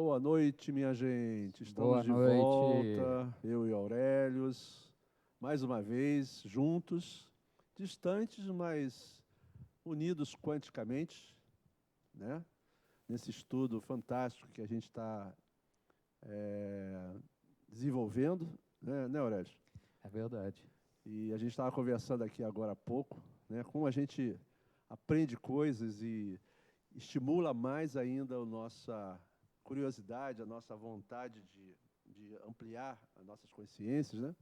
Boa noite, minha gente. Boa Estamos de noite. volta, eu e Aurélios, mais uma vez, juntos, distantes, mas unidos quanticamente, né? Nesse estudo fantástico que a gente está desenvolvendo, né, Aurélios? É verdade. E a gente estava conversando aqui agora há pouco, né? Como a gente aprende coisas e estimula mais ainda a nossa curiosidade, a nossa vontade de ampliar as nossas consciências, né?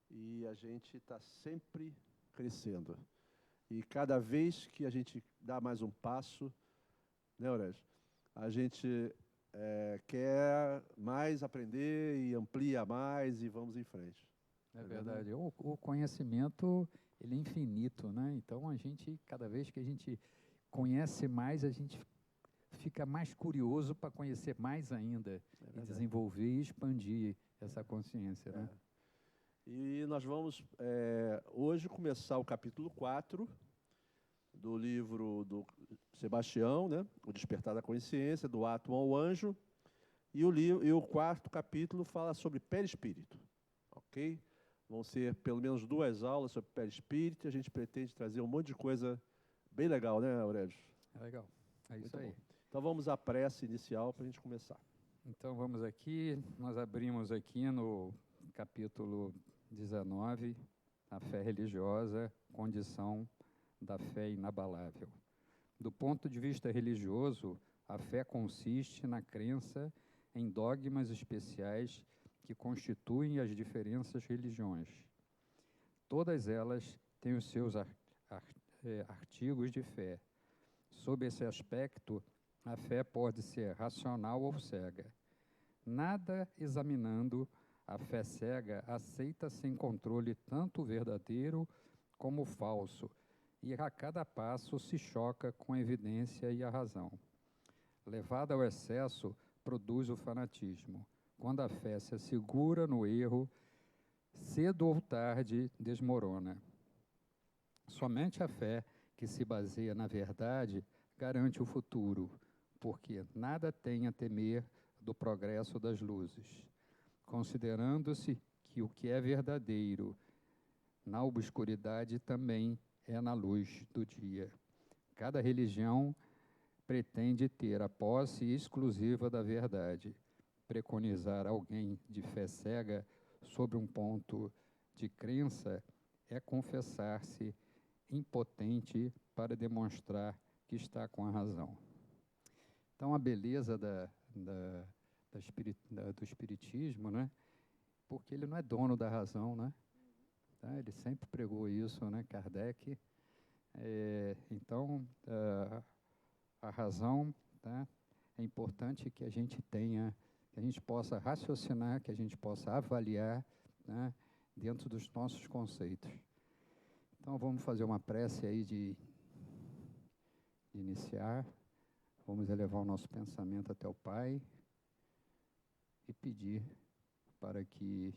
E a gente está sempre crescendo. E cada vez que a gente dá mais um passo, né, Aurélio? A gente quer mais aprender e amplia mais e vamos em frente. É Não é verdade? verdade. O conhecimento, ele é infinito, né? Então, a gente, cada vez que a gente conhece mais, a gente fica mais curioso para conhecer mais ainda É e verdade. desenvolver e expandir essa consciência, né? E nós vamos hoje começar o capítulo 4 do livro do Sebastião, né? O Despertar da Consciência, do Átomo ao Anjo. E o quarto capítulo fala sobre perispírito, ok? Vão ser pelo menos 2 aulas sobre perispírito e a gente pretende trazer um monte de coisa bem legal, né, Aurélio? É legal. É isso Muito bom. aí. Então vamos à prece inicial para a gente começar. Então, vamos aqui, nós abrimos aqui no capítulo 19, a fé religiosa, condição da fé inabalável. Do ponto de vista religioso, a fé consiste na crença em dogmas especiais que constituem as diferentes religiões. Todas elas têm os seus artigos de fé. Sob esse aspecto, a fé pode ser racional ou cega. Nada examinando, a fé cega aceita sem controle tanto o verdadeiro como o falso, e a cada passo se choca com a evidência e a razão. Levada ao excesso, produz o fanatismo. Quando a fé se assegura no erro, cedo ou tarde desmorona. Somente a fé que se baseia na verdade garante o futuro, porque nada tem a temer do progresso das luzes. Considerando-se que o que é verdadeiro na obscuridade também é na luz do dia. Cada religião pretende ter a posse exclusiva da verdade. Preconizar alguém de fé cega sobre um ponto de crença é confessar-se impotente para demonstrar que está com a razão. Então, a beleza do espiritismo, né? Porque ele não é dono da razão, né? Tá? Ele sempre pregou isso, né? Kardec. Então, a razão, tá? É importante que a gente tenha, que a gente possa raciocinar, que a gente possa avaliar, né? Dentro dos nossos conceitos. Então, vamos fazer uma prece aí de iniciar. Vamos elevar o nosso pensamento até o Pai e pedir para que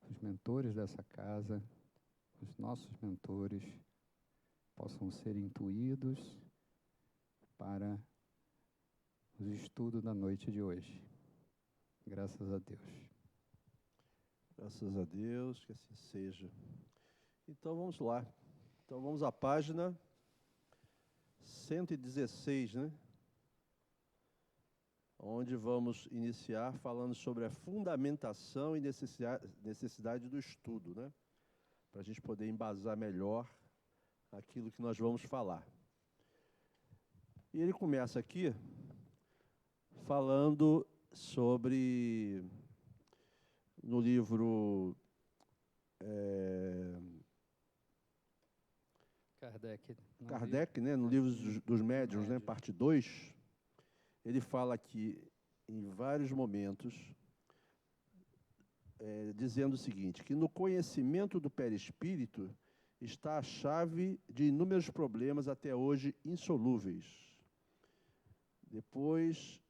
os mentores dessa casa, os nossos mentores, possam ser intuídos para os estudos da noite de hoje. Graças a Deus. Graças a Deus, que assim seja. Então vamos lá. Então vamos à página 116, né? Onde vamos iniciar falando sobre a fundamentação e necessidade do estudo, né? Para a gente poder embasar melhor aquilo que nós vamos falar. E ele começa aqui falando sobre, no livro Kardec, né, no livro dos Médiuns, né, parte 2, ele fala aqui, em vários momentos, dizendo o seguinte, que no conhecimento do perispírito está a chave de inúmeros problemas até hoje insolúveis. Depois,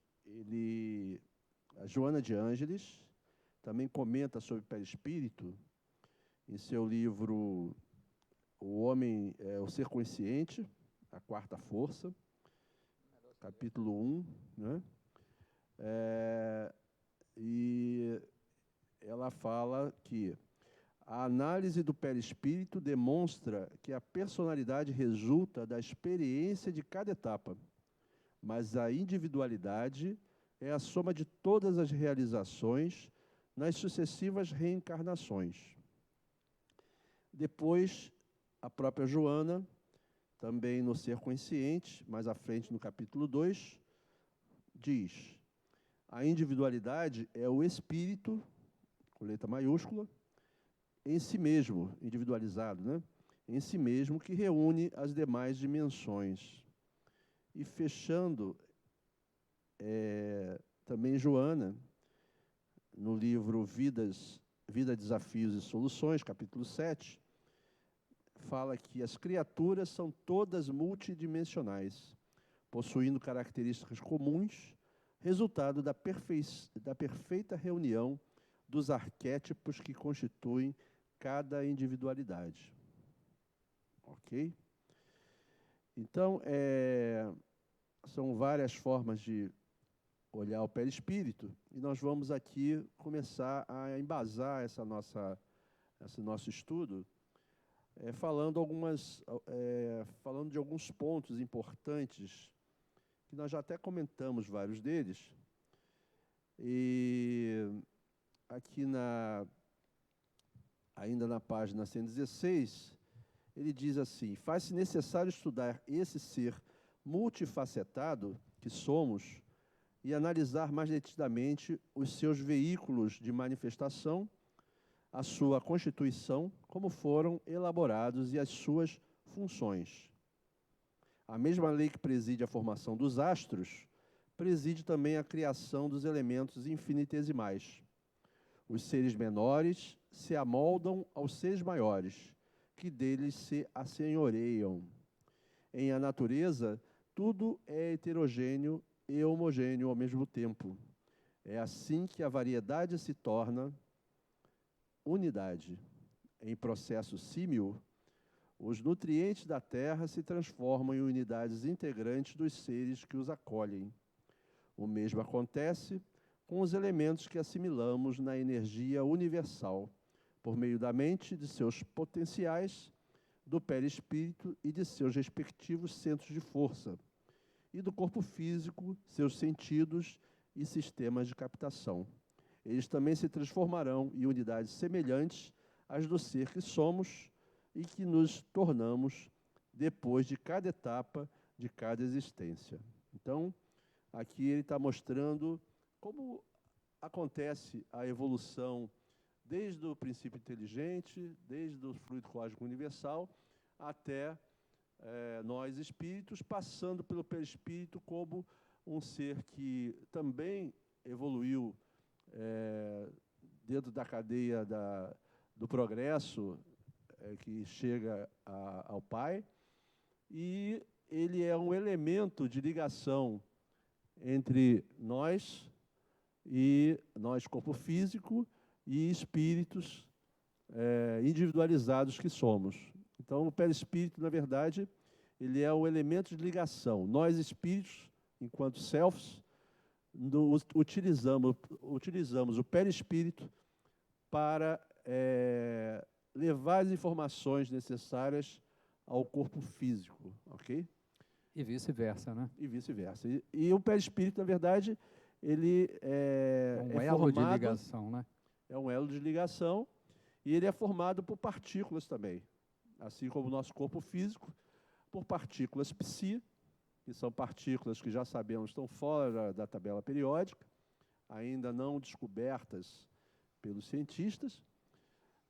a Joana de Ângeles também comenta sobre perispírito em seu livro O Ser Consciente, a Quarta Força, capítulo 1, né? E ela fala que a análise do perispírito demonstra que a personalidade resulta da experiência de cada etapa, mas a individualidade é a soma de todas as realizações nas sucessivas reencarnações. Depois, a própria Joana, também no Ser Consciente, mais à frente no capítulo 2, diz: a individualidade é o espírito, com letra maiúscula, em si mesmo, individualizado, né? Em si mesmo, que reúne as demais dimensões. E fechando, também Joana, no livro Vida, Desafios e Soluções, capítulo 7, fala que as criaturas são todas multidimensionais, possuindo características comuns, resultado da perfeita reunião dos arquétipos que constituem cada individualidade. Ok? Então, são várias formas de olhar o perispírito, e nós vamos aqui começar a embasar esse nosso estudo, falando de alguns pontos importantes, que nós já até comentamos vários deles, e aqui ainda na página 116, ele diz assim: faz-se necessário estudar esse ser multifacetado que somos e analisar mais detidamente os seus veículos de manifestação, a sua constituição, como foram elaborados e as suas funções. A mesma lei que preside a formação dos astros preside também a criação dos elementos infinitesimais. Os seres menores se amoldam aos seres maiores, que deles se assenhoreiam. Em a natureza, tudo é heterogêneo e homogêneo ao mesmo tempo. É assim que a variedade se torna unidade. Em processo símil, os nutrientes da terra se transformam em unidades integrantes dos seres que os acolhem. O mesmo acontece com os elementos que assimilamos na energia universal, por meio da mente, de seus potenciais, do perispírito e de seus respectivos centros de força, e do corpo físico, seus sentidos e sistemas de captação. Eles também se transformarão em unidades semelhantes às do ser que somos e que nos tornamos depois de cada etapa de cada existência. Então, aqui ele está mostrando como acontece a evolução desde o princípio inteligente, desde o fluido cósmico universal, até nós espíritos, passando pelo perispírito como um ser que também evoluiu dentro da cadeia do progresso que chega ao Pai, e ele é um elemento de ligação entre nós, corpo físico, e espíritos individualizados que somos. Então, o perispírito, na verdade, ele é um elemento de ligação. Nós, espíritos, enquanto selfs, utilizamos o perispírito para levar as informações necessárias ao corpo físico, ok? E vice-versa, né? E vice-versa. E o perispírito, na verdade, ele um elo de ligação, né? É um elo de ligação, e ele é formado por partículas também, assim como o nosso corpo físico, por partículas psi, que são partículas que já sabemos estão fora da tabela periódica, ainda não descobertas pelos cientistas,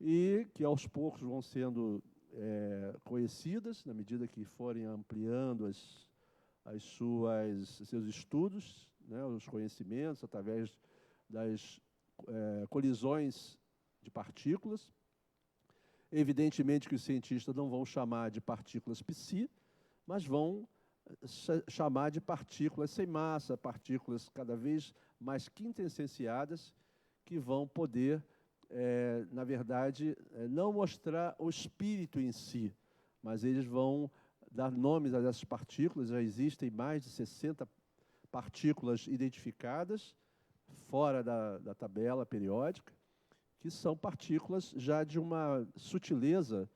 e que aos poucos vão sendo conhecidas, na medida que forem ampliando seus estudos, né, os conhecimentos, através das colisões de partículas. Evidentemente que os cientistas não vão chamar de partículas psi, mas vão chamar de partículas sem massa, partículas cada vez mais quintessenciadas, que vão poder, na verdade, não mostrar o espírito em si, mas eles vão dar nomes a essas partículas. Já existem mais de 60 partículas identificadas, fora da tabela periódica, que são partículas já de uma sutileza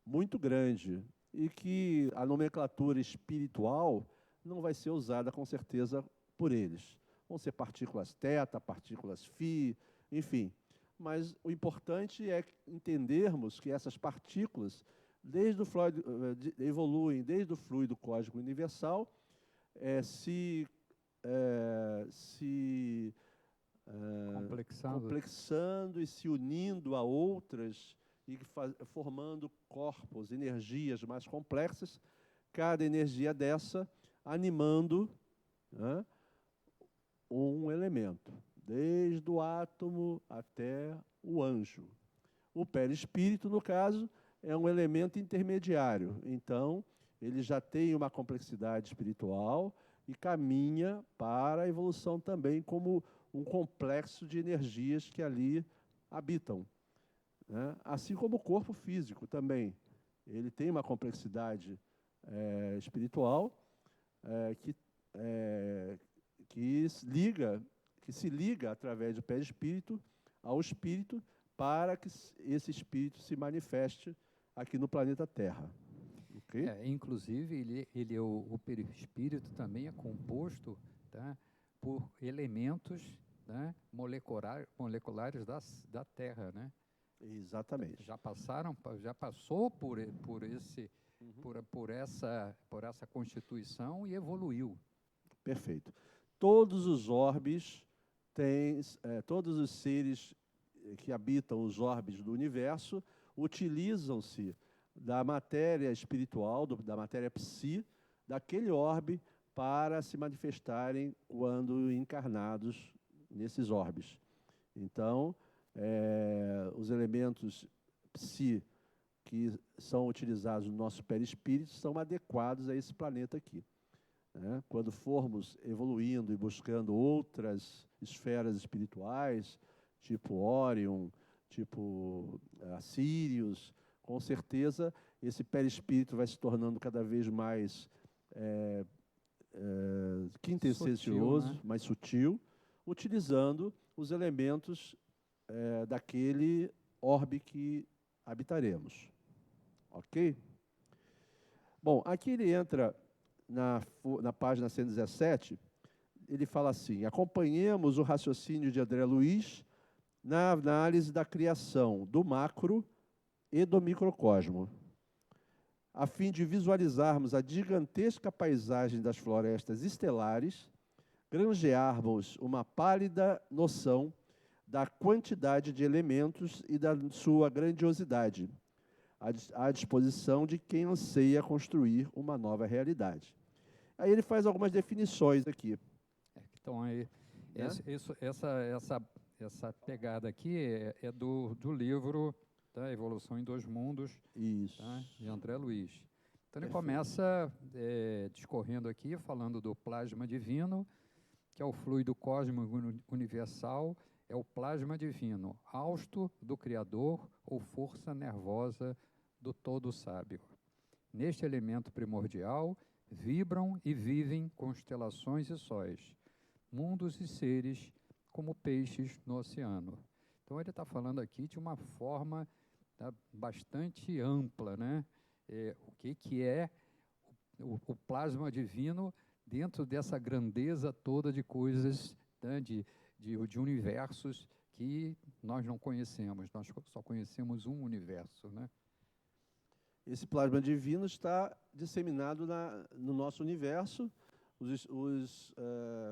muito grande e que a nomenclatura espiritual não vai ser usada com certeza por eles. Vão ser partículas θ, partículas φ, enfim. Mas o importante é entendermos que essas partículas evoluem desde o fluido cósmico universal, se complexando e se unindo a outras e formando corpos, energias mais complexas, cada energia dessa animando, né, um elemento, desde o átomo até o anjo. O perispírito, no caso, é um elemento intermediário, então ele já tem uma complexidade espiritual e caminha para a evolução também como um complexo de energias que ali habitam, né? Assim como o corpo físico também. Ele tem uma complexidade espiritual que se liga através do perispírito ao espírito para que esse espírito se manifeste aqui no planeta Terra. Okay? Inclusive, o perispírito também é composto, tá, por elementos, né, moleculares da Terra, né? Exatamente. Já passou por essa constituição e evoluiu. Perfeito. Todos os orbes todos os seres que habitam os orbes do universo utilizam-se da matéria espiritual, da matéria psi, daquele orbe para se manifestarem quando encarnados nesses orbes. Então, os elementos psi que são utilizados no nosso perispírito são adequados a esse planeta aqui, né? Quando formos evoluindo e buscando outras esferas espirituais, tipo Órion, tipo Sirius, com certeza esse perispírito vai se tornando cada vez mais quintessencioso, sutil, né? Mais sutil, utilizando os elementos daquele orbe que habitaremos. Ok? Bom, aqui ele entra na página 117, ele fala assim: acompanhemos o raciocínio de André Luiz na análise da criação do macro e do microcosmo, a fim de visualizarmos a gigantesca paisagem das florestas estelares, granjearmos uma pálida noção da quantidade de elementos e da sua grandiosidade, à disposição de quem anseia construir uma nova realidade. Aí ele faz algumas definições aqui. Então, aí, essa pegada aqui é do livro, tá, Evolução em Dois Mundos, tá, de André Luiz. Então, ele começa discorrendo aqui, falando do plasma divino, que é o fluido cósmico universal, é o plasma divino, hausto do Criador ou força nervosa do todo sábio. Neste elemento primordial, vibram e vivem constelações e sóis, mundos e seres como peixes no oceano. Então, ele está falando aqui de uma forma bastante ampla, né? O que é o plasma divino dentro dessa grandeza toda de coisas, né, de universos que nós não conhecemos, nós só conhecemos um universo, né? Esse plasma divino está disseminado no nosso universo. Os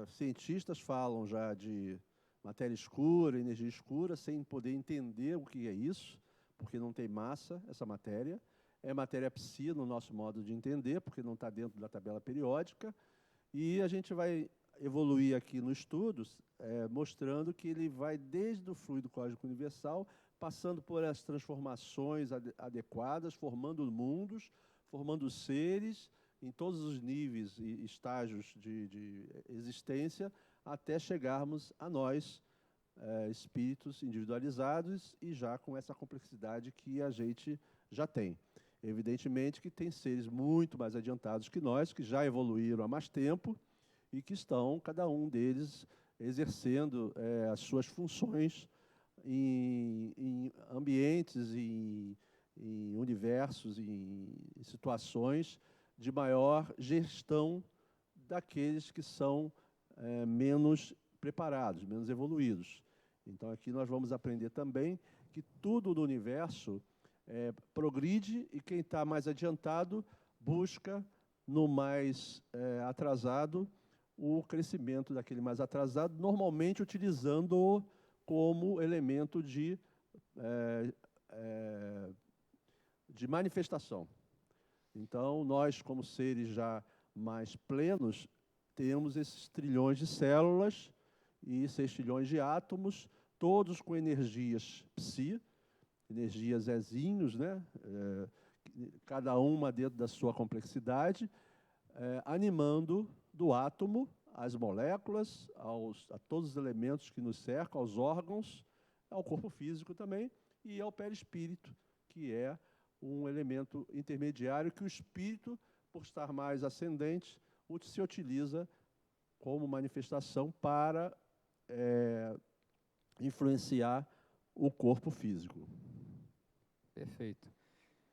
cientistas falam já de matéria escura, energia escura, sem poder entender o que é isso, porque não tem massa essa matéria. É matéria psi, no nosso modo de entender, porque não está dentro da tabela periódica. E a gente vai evoluir aqui no estudo, mostrando que ele vai desde o fluido cósmico universal, passando por as transformações adequadas, formando mundos, formando seres em todos os níveis e estágios de existência, até chegarmos a nós, espíritos individualizados e já com essa complexidade que a gente já tem. Evidentemente que tem seres muito mais adiantados que nós, que já evoluíram há mais tempo e que estão, cada um deles, exercendo as suas funções em ambientes, em universos, em situações de maior gestão daqueles que são menos preparados, menos evoluídos. Então, aqui nós vamos aprender também que tudo no universo progride e quem está mais adiantado busca no mais atrasado o crescimento daquele mais atrasado, normalmente utilizando-o como elemento de manifestação. Então, nós, como seres já mais plenos, temos esses trilhões de células e 6 trilhões de átomos, todos com energias psi, energias Ezinhos, né? Cada uma dentro da sua complexidade, animando do átomo as moléculas, a todos os elementos que nos cercam, aos órgãos, ao corpo físico também, e ao perispírito, que é um elemento intermediário que o espírito, por estar mais ascendente, se utiliza como manifestação para influenciar o corpo físico. Perfeito.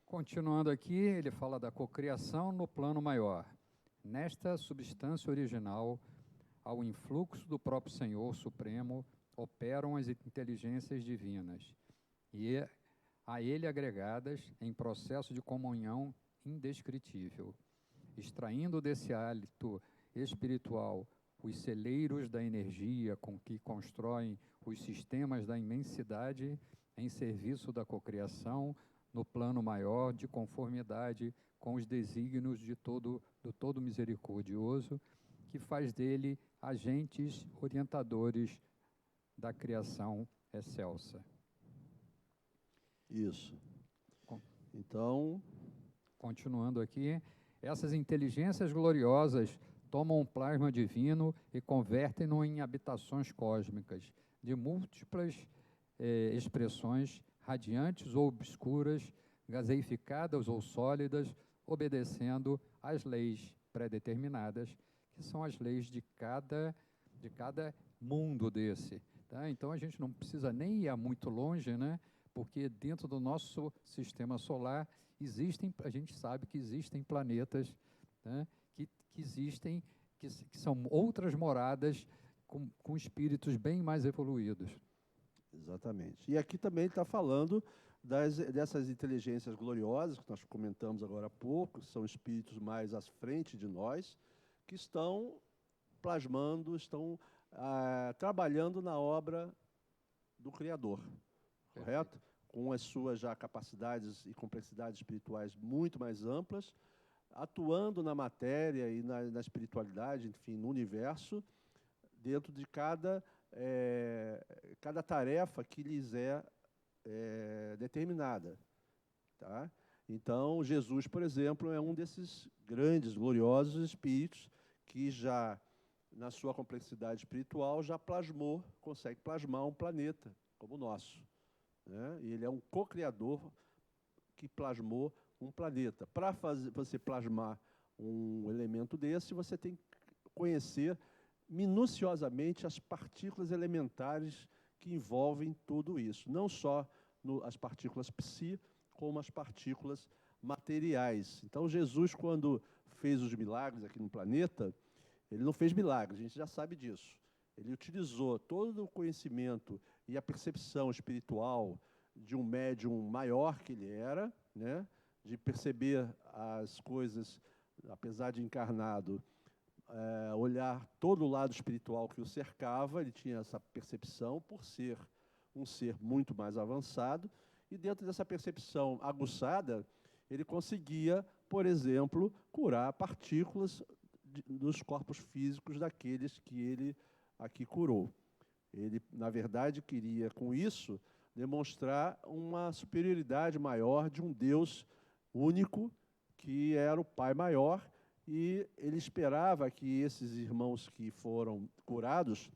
Continuando aqui, ele fala da cocriação no plano maior. Nesta substância original, ao influxo do próprio Senhor Supremo, operam as inteligências divinas, e a ele agregadas em processo de comunhão indescritível, extraindo desse hálito espiritual os celeiros da energia com que constroem os sistemas da imensidade em serviço da cocriação no plano maior, de conformidade com os desígnios do todo misericordioso, que faz dele agentes orientadores da criação excelsa. Isso. Então, continuando aqui, essas inteligências gloriosas tomam um plasma divino e convertem-no em habitações cósmicas de múltiplas expressões, radiantes ou obscuras, gaseificadas ou sólidas, obedecendo às leis pré-determinadas, que são as leis de cada mundo desse. Tá? Então, a gente não precisa nem ir muito longe, né? Porque dentro do nosso sistema solar a gente sabe que existem planetas, né? que são outras moradas com espíritos bem mais evoluídos. Exatamente. E aqui também está falando dessas inteligências gloriosas, que nós comentamos agora há pouco, são espíritos mais à frente de nós, que estão plasmando, estão trabalhando na obra do Criador, correto? Com as suas já capacidades e complexidades espirituais muito mais amplas, atuando na matéria e na espiritualidade, enfim, no universo, dentro de cada tarefa que lhes é determinada. Tá? Então, Jesus, por exemplo, é um desses grandes, gloriosos espíritos que já, na sua complexidade espiritual, já consegue plasmar um planeta como o nosso. Né? E ele é um co-criador que plasmou um planeta. Para você plasmar um elemento desse, você tem que conhecer minuciosamente as partículas elementares que envolvem tudo isso. Não só as partículas psi, como as partículas materiais. Então, Jesus, quando fez os milagres aqui no planeta, ele não fez milagres, a gente já sabe disso. Ele utilizou todo o conhecimento e a percepção espiritual de um médium maior que ele era, né? De perceber as coisas, apesar de encarnado, olhar todo o lado espiritual que o cercava, ele tinha essa percepção por ser um ser muito mais avançado, e dentro dessa percepção aguçada, ele conseguia, por exemplo, curar partículas dos corpos físicos daqueles que ele aqui curou. Ele, na verdade, queria, com isso, demonstrar uma superioridade maior de um Deus único, que era o Pai maior, e ele esperava que esses irmãos que foram curados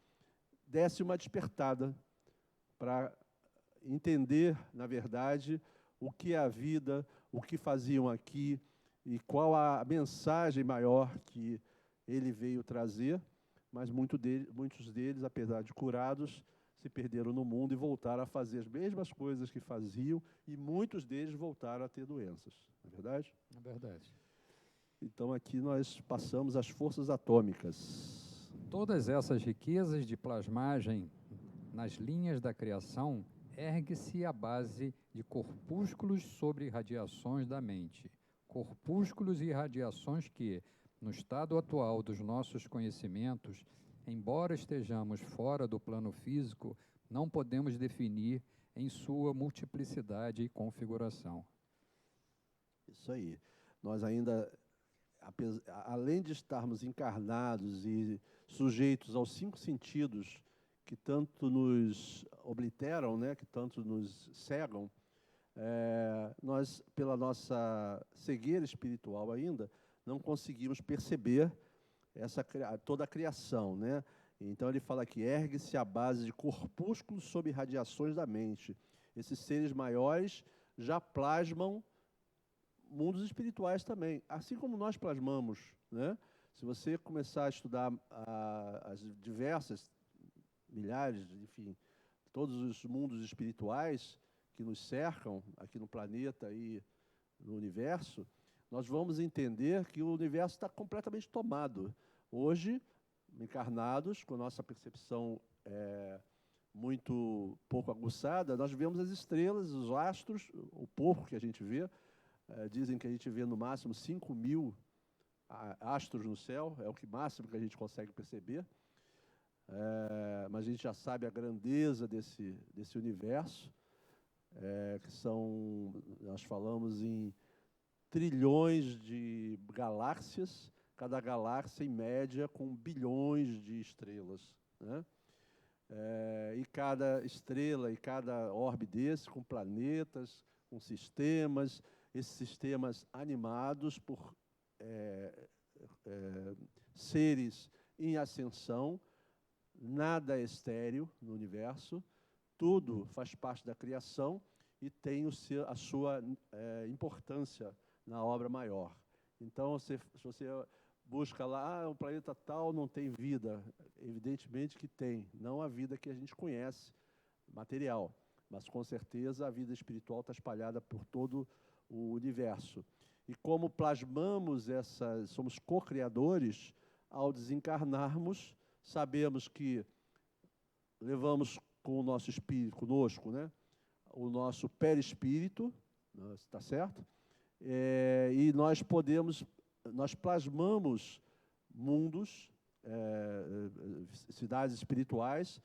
dessem uma despertada para entender, na verdade, o que é a vida, o que faziam aqui e qual a mensagem maior que ele veio trazer mas muitos deles, apesar de curados, se perderam no mundo e voltaram a fazer as mesmas coisas que faziam, e muitos deles voltaram a ter doenças. Não é verdade? É verdade. Então, aqui nós passamos as forças atômicas. Todas essas riquezas de plasmagem nas linhas da criação ergue-se à base de corpúsculos sobre radiações da mente. Corpúsculos e radiações que, no estado atual dos nossos conhecimentos, embora estejamos fora do plano físico, não podemos definir em sua multiplicidade e configuração. Isso aí. Nós ainda, além de estarmos encarnados e sujeitos aos 5 sentidos que tanto nos obliteram, né, que tanto nos cegam, nós, pela nossa cegueira espiritual ainda, não conseguimos perceber toda a criação, né? Então ele fala que ergue-se à base de corpúsculos sob radiações da mente. Esses seres maiores já plasmam mundos espirituais também, assim como nós plasmamos, né? Se você começar a estudar as diversas, milhares, enfim, todos os mundos espirituais que nos cercam aqui no planeta e no universo, nós vamos entender que o universo está completamente tomado. Hoje, encarnados, com a nossa percepção muito pouco aguçada, nós vemos as estrelas, os astros, o pouco que a gente vê. Dizem que a gente vê no máximo 5.000 astros no céu, é o que máximo que a gente consegue perceber. Mas a gente já sabe a grandeza desse universo, que nós falamos em trilhões de galáxias, cada galáxia, em média, com bilhões de estrelas, né? E cada estrela e cada orbe desse, com planetas, com sistemas, esses sistemas animados por seres em ascensão, nada é estéril no universo, tudo faz parte da criação e tem a sua importância na obra maior. Então, se você busca lá, o planeta tal não tem vida, evidentemente que tem, não a vida que a gente conhece, material, mas com certeza a vida espiritual está espalhada por todo o universo. E como plasmamos somos co-criadores, ao desencarnarmos, sabemos que levamos com o nosso espírito, conosco, né, o nosso perispírito, está certo? E nós plasmamos mundos, cidades espirituais,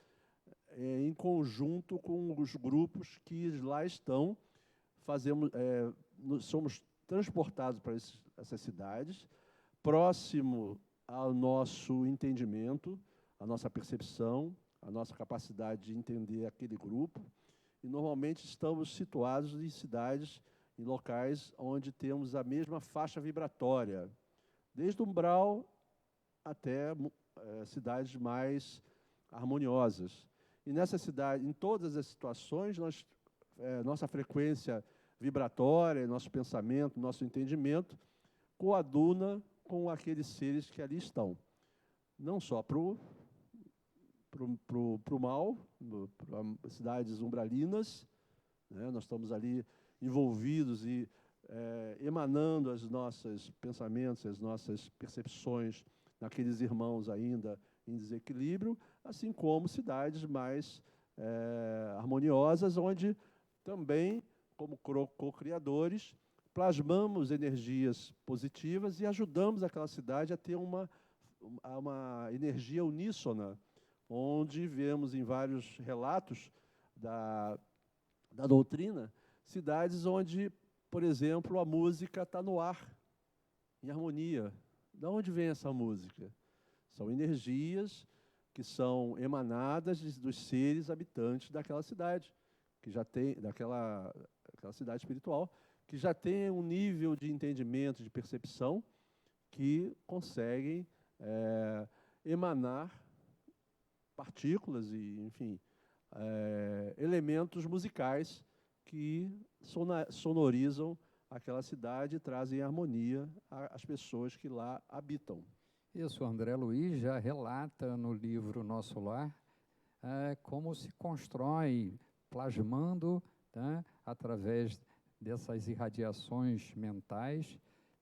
em conjunto com os grupos que lá estão, somos transportados para essas cidades, próximo ao nosso entendimento, à nossa percepção, à nossa capacidade de entender aquele grupo, e normalmente estamos situados em cidades, em locais onde temos a mesma faixa vibratória, desde o umbral até cidades mais harmoniosas. E nessa cidade, em todas as situações, nossa frequência vibratória, nosso pensamento, nosso entendimento, coaduna com aqueles seres que ali estão. Não só para o mal, para cidades umbralinas, né? Nós estamos ali envolvidos e emanando os nossos pensamentos, as nossas percepções naqueles irmãos ainda em desequilíbrio, assim como cidades mais harmoniosas, onde também, como co-criadores, plasmamos energias positivas e ajudamos aquela cidade a ter uma energia uníssona, onde vemos em vários relatos da doutrina, cidades onde, por exemplo, a música está no ar, em harmonia. De onde vem essa música? São energias que são emanadas dos seres habitantes daquela cidade, que já tem, daquela cidade espiritual, que já tem um nível de entendimento, de percepção, que conseguem emanar partículas e, enfim, elementos musicais que sonorizam aquela cidade e trazem harmonia às pessoas que lá habitam. Isso, o André Luiz já relata no livro Nosso Lar como se constrói, plasmando, né, através dessas irradiações mentais,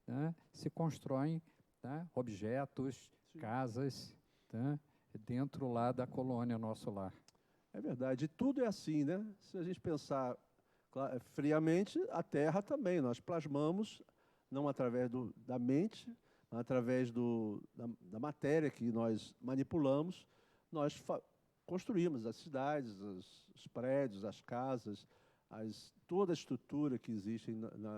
né, se constroem, né, objetos, Sim. casas, né, dentro lá da colônia Nosso Lar. É verdade, e tudo é assim, né? Se a gente pensar friamente, a Terra também, nós plasmamos, não através da mente, mas através da matéria que nós manipulamos, nós construímos as cidades, os prédios, as casas, toda a estrutura que existe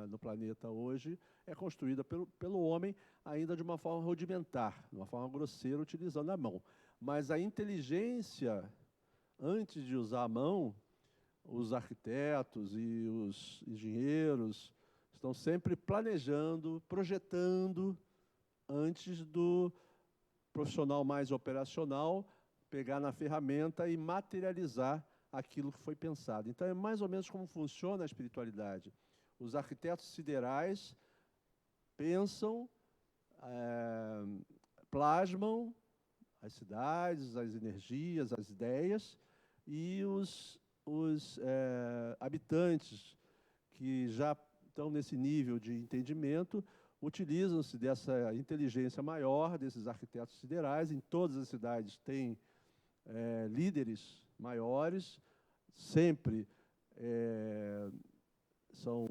no planeta hoje é construída pelo homem, ainda de uma forma rudimentar, de uma forma grosseira, utilizando a mão. Mas a inteligência, antes de usar a mão, os arquitetos e os engenheiros estão sempre planejando, projetando, antes do profissional mais operacional pegar na ferramenta e materializar aquilo que foi pensado. Então, é mais ou menos como funciona a espiritualidade. Os arquitetos siderais pensam, plasmam as cidades, as energias, as ideias, e os habitantes que já estão nesse nível de entendimento utilizam-se dessa inteligência maior, desses arquitetos siderais. Em todas as cidades tem líderes maiores, sempre são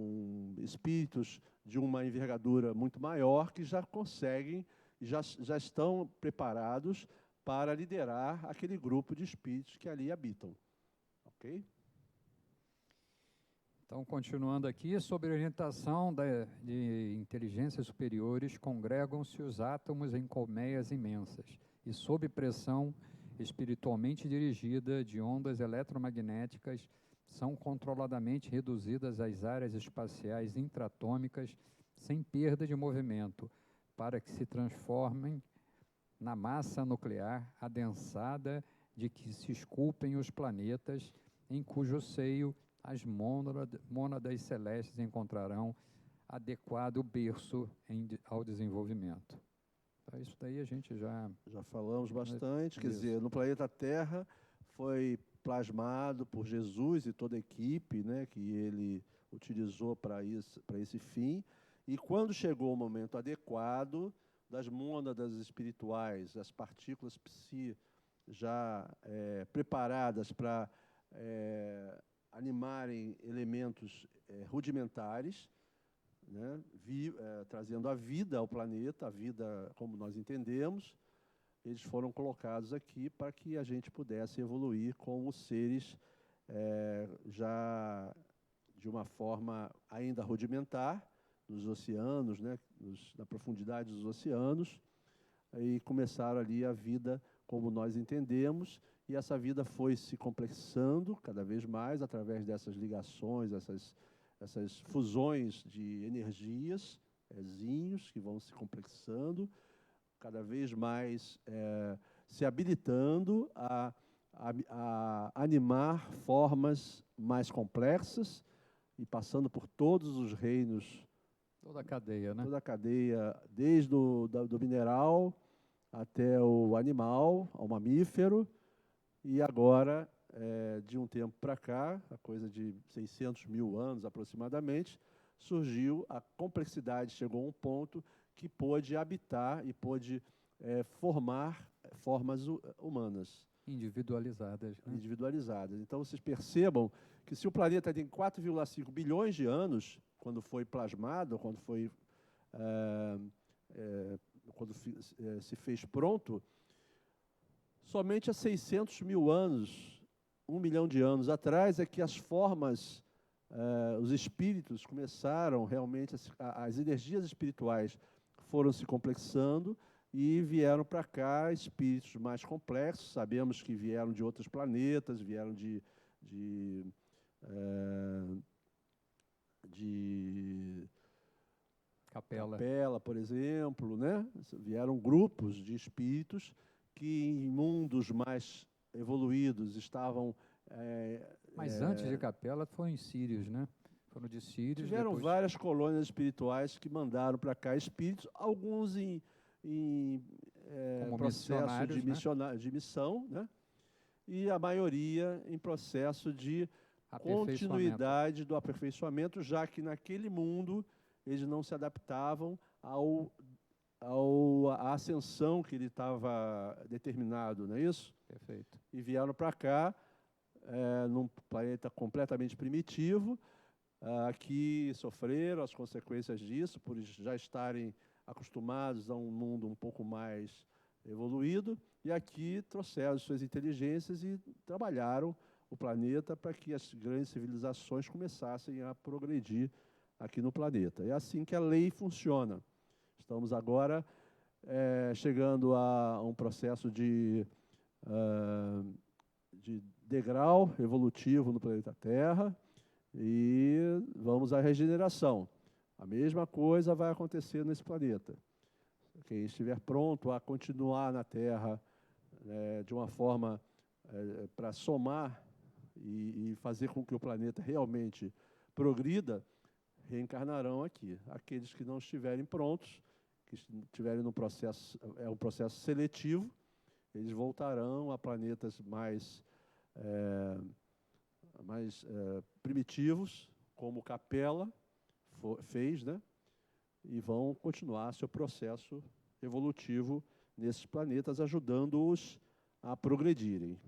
espíritos de uma envergadura muito maior que já conseguem, já estão preparados para liderar aquele grupo de espíritos que ali habitam. Ok? Então, continuando aqui, sob orientação de inteligências superiores, congregam-se os átomos em colmeias imensas e, sob pressão espiritualmente dirigida de ondas eletromagnéticas, são controladamente reduzidas às áreas espaciais intratômicas sem perda de movimento, para que se transformem na massa nuclear adensada de que se esculpem os planetas, em cujo seio as mônadas celestes encontrarão adequado berço ao desenvolvimento. Então, isso daí a gente já falamos bastante. Quer dizer, no planeta Terra foi plasmado por Jesus e toda a equipe, né, que ele utilizou para esse fim. E quando chegou o momento adequado das mônadas espirituais, as partículas psi já preparadas para animarem elementos rudimentares, né, trazendo a vida ao planeta, a vida como nós entendemos, eles foram colocados aqui para que a gente pudesse evoluir como seres já de uma forma ainda rudimentar, nos oceanos, né, na profundidade dos oceanos, e começaram ali a vida como nós entendemos, e essa vida foi se complexando cada vez mais através dessas ligações, essas fusões de energias, zinhos, que vão se complexando, cada vez mais se habilitando a animar formas mais complexas e passando por todos os reinos. Toda a cadeia, né? Toda a cadeia, desde do mineral até o animal, ao mamífero, e agora, de um tempo para cá, a coisa de 600 mil anos aproximadamente, surgiu a complexidade, chegou a um ponto que pôde habitar e pôde formar formas humanas. Individualizadas. Né? Individualizadas. Então, vocês percebam que se o planeta tem 4,5 bilhões de anos, quando foi plasmado, quando se fez pronto, somente há 600 mil anos, 1 milhão de anos atrás, é que as formas, os espíritos começaram realmente, as energias espirituais foram se complexando e vieram para cá espíritos mais complexos. Sabemos que vieram de outros planetas, vieram de Capela, por exemplo, né? Vieram grupos de espíritos que em mundos mais evoluídos estavam... Mas antes de Capela foram em Sírios, né? Foram de Sírios. Tiveram várias colônias espirituais que mandaram para cá espíritos, alguns como processo de, missionários, de missão, né? E a maioria em processo de continuidade do aperfeiçoamento, já que naquele mundo eles não se adaptavam à ascensão que ele estava determinado, não é isso? Perfeito. E vieram para cá, num planeta completamente primitivo, que sofreram as consequências disso, por já estarem acostumados a um mundo um pouco mais evoluído, e aqui trouxeram suas inteligências e trabalharam o planeta para que as grandes civilizações começassem a progredir aqui no planeta. É assim que a lei funciona. Estamos agora chegando a um processo de degrau evolutivo no planeta Terra e vamos à regeneração. A mesma coisa vai acontecer nesse planeta. Quem estiver pronto a continuar na Terra de uma forma para somar e fazer com que o planeta realmente progrida, reencarnarão aqui. Aqueles que não estiverem prontos, que estiverem no processo, um processo seletivo, eles voltarão a planetas mais primitivos, como Capela fez, né? E vão continuar seu processo evolutivo nesses planetas, ajudando-os a progredirem.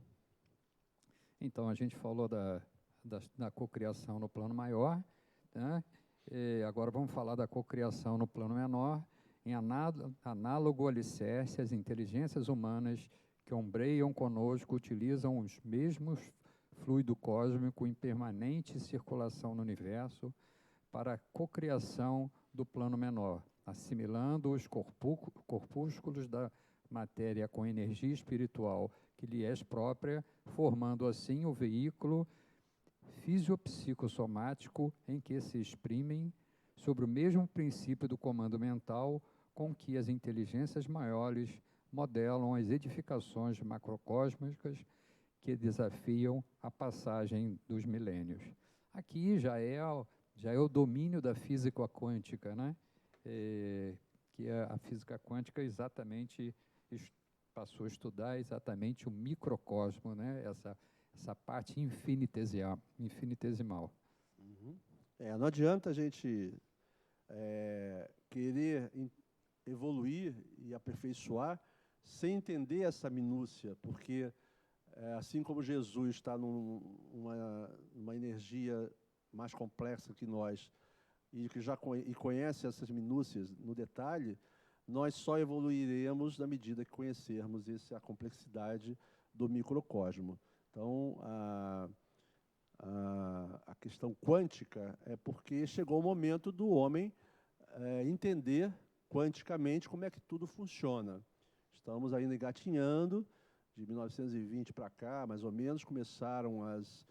Então, a gente falou da cocriação no plano maior, né? E agora vamos falar da cocriação no plano menor, em análogo alicerce, as inteligências humanas que ombreiam conosco utilizam os mesmos fluido cósmico em permanente circulação no universo para a cocriação do plano menor, assimilando os corpúsculos da matéria com energia espiritual que lhe é própria, formando assim o veículo fisiopsicossomático em que se exprimem, sobre o mesmo princípio do comando mental com que as inteligências maiores modelam as edificações macrocósmicas que desafiam a passagem dos milênios. Aqui já é o domínio da física quântica, né? Que a física quântica exatamente passou a estudar exatamente o microcosmo, né? Essa parte infinitesimal. Uhum. Não adianta a gente querer evoluir e aperfeiçoar sem entender essa minúcia, porque assim como Jesus está numa energia mais complexa que nós e que conhece essas minúcias no detalhe, nós só evoluiremos na medida que conhecermos a complexidade do microcosmo. Então, a questão quântica é porque chegou o momento do homem entender quanticamente como é que tudo funciona. Estamos ainda engatinhando, de 1920 para cá, mais ou menos, começaram as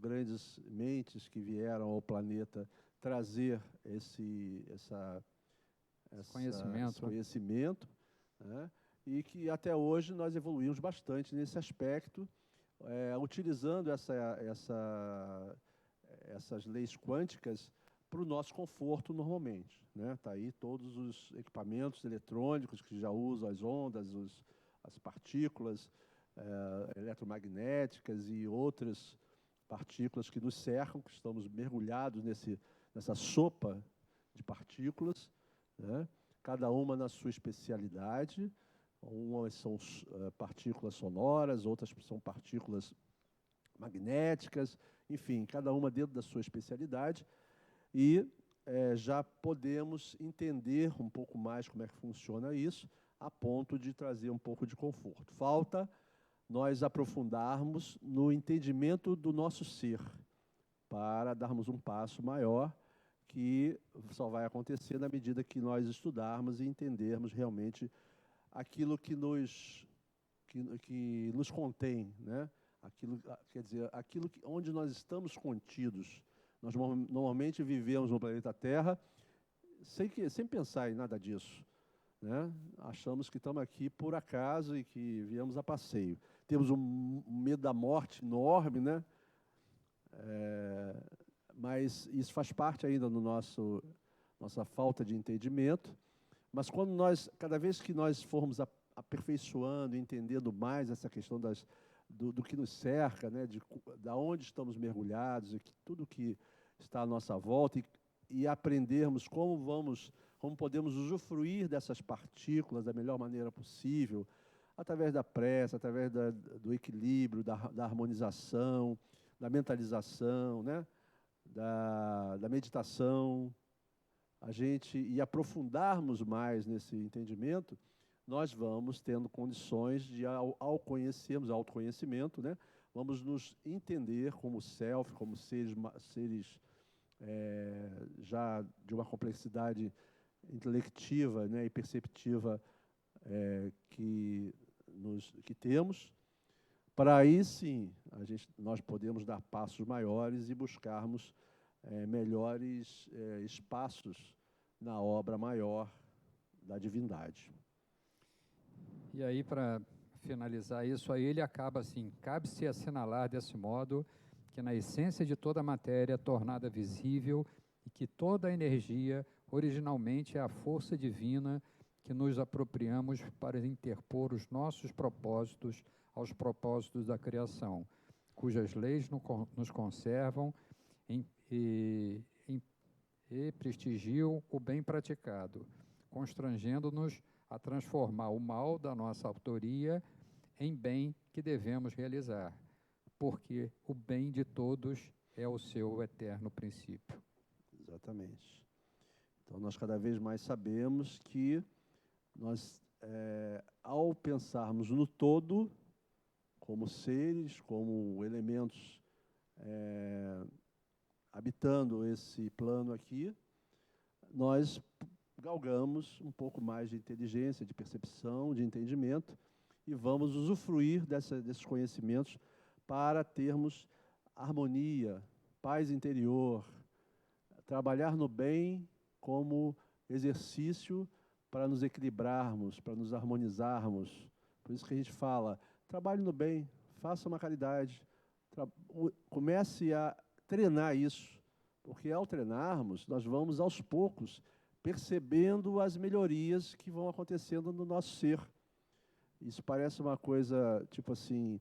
grandes mentes que vieram ao planeta trazer esse conhecimento, né? E que até hoje nós evoluímos bastante nesse aspecto, utilizando essas leis quânticas para o nosso conforto normalmente, né? Tá aí todos os equipamentos eletrônicos que já usam as ondas, as partículas eletromagnéticas e outras partículas que nos cercam, que estamos mergulhados nessa sopa de partículas, né? Cada uma na sua especialidade. Umas são partículas sonoras, outras são partículas magnéticas, enfim, cada uma dentro da sua especialidade. E já podemos entender um pouco mais como é que funciona isso, a ponto de trazer um pouco de conforto. Falta nós aprofundarmos no entendimento do nosso ser, para darmos um passo maior, que só vai acontecer na medida que nós estudarmos e entendermos realmente aquilo que nos contém, né? Quer dizer, onde nós estamos contidos. Nós normalmente vivemos no planeta Terra sem pensar em nada disso, né? Achamos que estamos aqui por acaso e que viemos a passeio. Temos um medo da morte enorme, né? Mas isso faz parte ainda do nossa falta de entendimento. Mas cada vez que nós formos aperfeiçoando, entendendo mais essa questão do que nos cerca, né, da onde estamos mergulhados, e tudo que está à nossa volta, e aprendermos como podemos usufruir dessas partículas da melhor maneira possível, através da prece, através do equilíbrio, da harmonização, da mentalização, né, da meditação, e aprofundarmos mais nesse entendimento, nós vamos tendo condições de, ao conhecermos, autoconhecimento, né, vamos nos entender como self, como seres já de uma complexidade intelectiva, né, e perceptiva que temos, para aí sim nós podemos dar passos maiores e buscarmos melhores espaços na obra maior da divindade. E aí, para finalizar isso, aí ele acaba assim: cabe-se assinalar desse modo que na essência de toda a matéria é tornada visível e que toda a energia originalmente é a força divina que nos apropriamos para interpor os nossos propósitos aos propósitos da criação, cujas leis nos conservam e prestigiam o bem praticado, constrangendo-nos a transformar o mal da nossa autoria em bem que devemos realizar, porque o bem de todos é o seu eterno princípio. Exatamente. Então, nós cada vez mais sabemos que nós, ao pensarmos no todo, como seres, como elementos habitando esse plano aqui, nós galgamos um pouco mais de inteligência, de percepção, de entendimento, e vamos usufruir desses conhecimentos para termos harmonia, paz interior, trabalhar no bem como exercício para nos equilibrarmos, para nos harmonizarmos. Por isso que a gente fala, trabalhe no bem, faça uma caridade, comece a treinar isso, porque ao treinarmos, nós vamos aos poucos percebendo as melhorias que vão acontecendo no nosso ser. Isso parece uma coisa, tipo assim,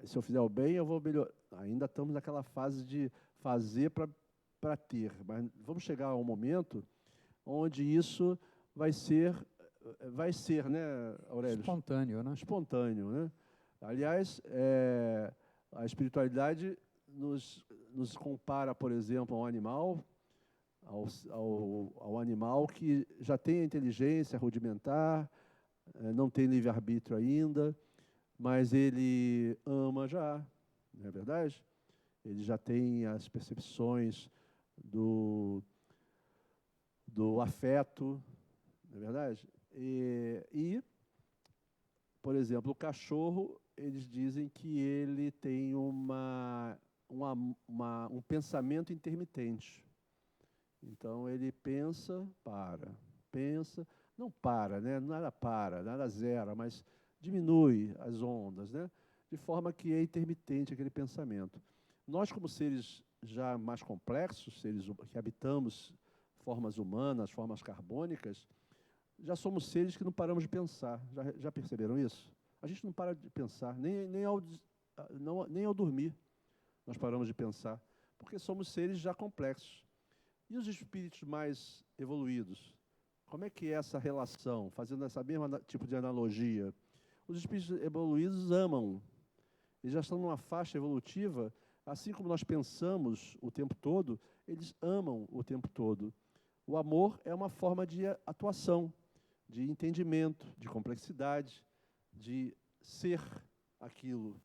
se eu fizer o bem, eu vou melhorar. Ainda estamos naquela fase de fazer para ter, mas vamos chegar a um momento onde isso vai ser, né, Aurélio? Espontâneo, né? Espontâneo, né? Aliás, a espiritualidade nos compara, por exemplo, a um animal, ao animal que já tem a inteligência rudimentar, não tem livre-arbítrio ainda, mas ele ama já, não é verdade? Ele já tem as percepções do afeto, não é verdade? Por exemplo, o cachorro, eles dizem que ele tem um pensamento intermitente. Então, ele pensa, não para, né? Nada zera, mas diminui as ondas, né? De forma que é intermitente aquele pensamento. Nós, como seres já mais complexos, seres que habitamos formas humanas, formas carbônicas, já somos seres que não paramos de pensar. Já perceberam isso? A gente não para de pensar, nem ao dormir nós paramos de pensar, porque somos seres já complexos. E os espíritos mais evoluídos? Como é que é essa relação? Fazendo essa mesma tipo de analogia. Os espíritos evoluídos amam. Eles já estão numa faixa evolutiva, assim como nós pensamos o tempo todo, eles amam o tempo todo. O amor é uma forma de atuação, de entendimento, de complexidade, de ser aquilo.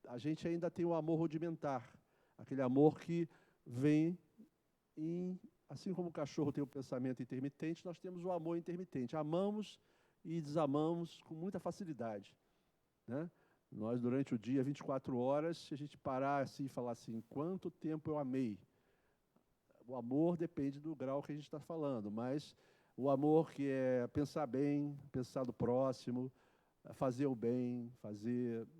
A gente ainda tem o amor rudimentar, aquele amor que vem assim como o cachorro tem o pensamento intermitente, nós temos o amor intermitente. Amamos e desamamos com muita facilidade, né? Nós, durante o dia, 24 horas, se a gente parar assim e falar assim, quanto tempo eu amei? O amor depende do grau que a gente está falando, mas o amor que é pensar bem, pensar do próximo, fazer o bem,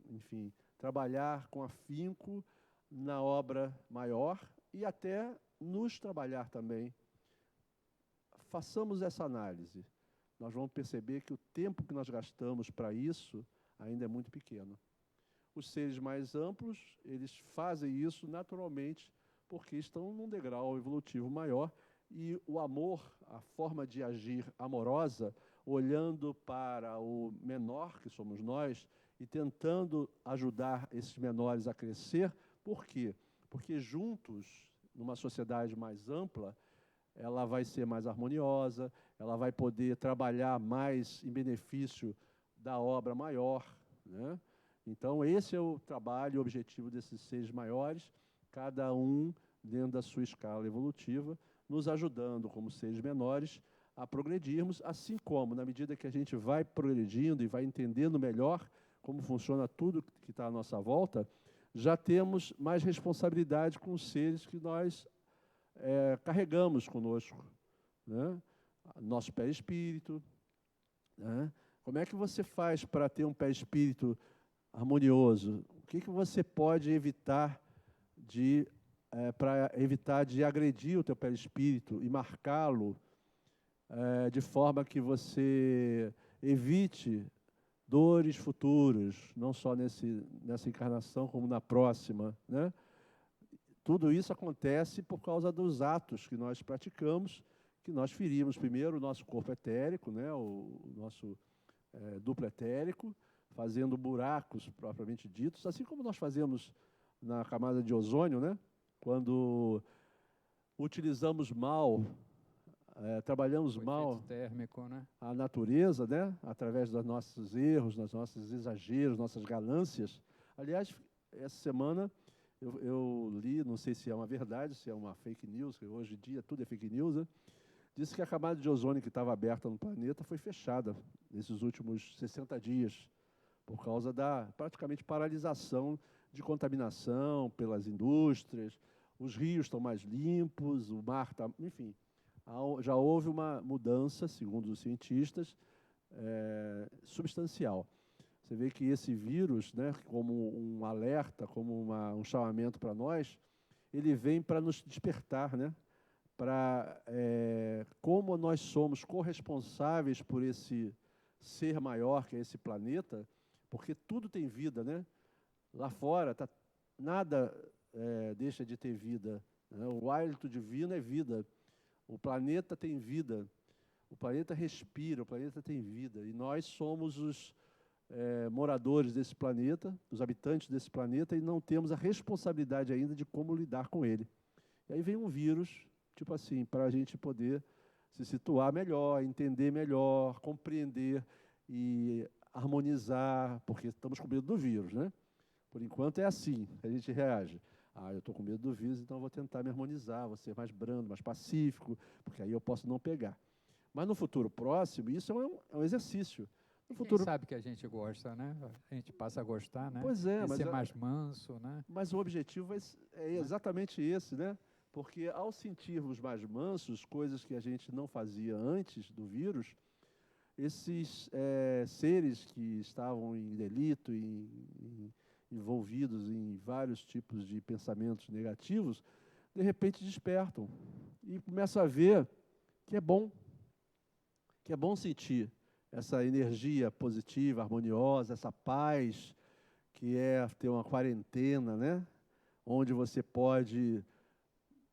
enfim, trabalhar com afinco na obra maior e até nos trabalhar também. Façamos essa análise. nós vamos perceber que o tempo que nós gastamos para isso ainda é muito pequeno. Os seres mais amplos, eles fazem isso naturalmente porque estão num degrau evolutivo maior e o amor, a forma de agir amorosa, olhando para o menor, que somos nós, e tentando ajudar esses menores a crescer. Por quê? Porque juntos, numa sociedade mais ampla, ela vai ser mais harmoniosa, ela vai poder trabalhar mais em benefício da obra maior, né? Então, esse é o trabalho e o objetivo desses seres maiores, cada um dentro da sua escala evolutiva, nos ajudando, como seres menores, a progredirmos, assim como, na medida que a gente vai progredindo e vai entendendo melhor como funciona tudo que está à nossa volta, já temos mais responsabilidade com os seres que nós carregamos conosco, né? Nosso pé-espírito, né? Como é que você faz para ter um pé-espírito harmonioso? O que você pode evitar para evitar de agredir o teu perispírito e marcá-lo de forma que você evite dores futuras, não só nessa encarnação, como na próxima, né? Tudo isso acontece por causa dos atos que nós praticamos, que nós ferimos primeiro o nosso corpo etérico, né? O nosso duplo etérico, fazendo buracos propriamente ditos, assim como nós fazemos na camada de ozônio, né? Quando utilizamos mal, trabalhamos mal térmico, né? a natureza, né? Através dos nossos erros, dos nossos exageros, nossas ganâncias. Aliás, essa semana eu li, não sei se é uma verdade, se é uma fake news, que hoje em dia tudo é fake news, né? Disse que a camada de ozônio que estava aberta no planeta foi fechada nesses últimos 60 dias, por causa da praticamente paralisação de contaminação pelas indústrias. Os rios estão mais limpos, o mar está... Enfim, já houve uma mudança, segundo os cientistas, substancial. Você vê que esse vírus, né, como um alerta, como um chamamento para nós, ele vem para nos despertar, né, para como nós somos corresponsáveis por esse ser maior que é esse planeta, porque tudo tem vida, né? Lá fora, nada deixa de ter vida, né? O hálito divino é vida. O planeta tem vida. O planeta respira, o planeta tem vida. E nós somos os moradores desse planeta, os habitantes desse planeta, e não temos a responsabilidade ainda de como lidar com ele. E aí vem um vírus, tipo assim, para a gente poder se situar melhor, entender melhor, compreender e harmonizar, porque estamos com medo do vírus, né? Por enquanto é assim, a gente reage. Eu estou com medo do vírus, então vou tentar me harmonizar, vou ser mais brando, mais pacífico, porque aí eu posso não pegar. Mas no futuro próximo, isso é um exercício. No futuro... Quem sabe que a gente gosta, né? A gente passa a gostar, né? Pois é, mas ser mais manso, né? Mas o objetivo é exatamente esse, né? Porque ao sentirmos mais mansos, coisas que a gente não fazia antes do vírus, esses seres que estavam em delito, envolvidos em vários tipos de pensamentos negativos, de repente despertam e começam a ver que é bom sentir essa energia positiva, harmoniosa, essa paz, que é ter uma quarentena, né? Onde você pode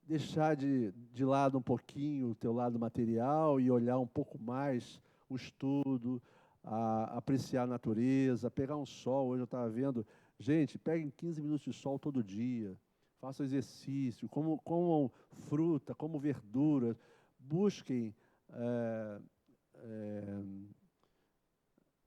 deixar de lado um pouquinho o teu lado material e olhar um pouco mais o estudo, apreciar a natureza, pegar um sol. Hoje eu estava vendo, gente, peguem 15 minutos de sol todo dia, façam exercício, comam fruta, comam verdura, busquem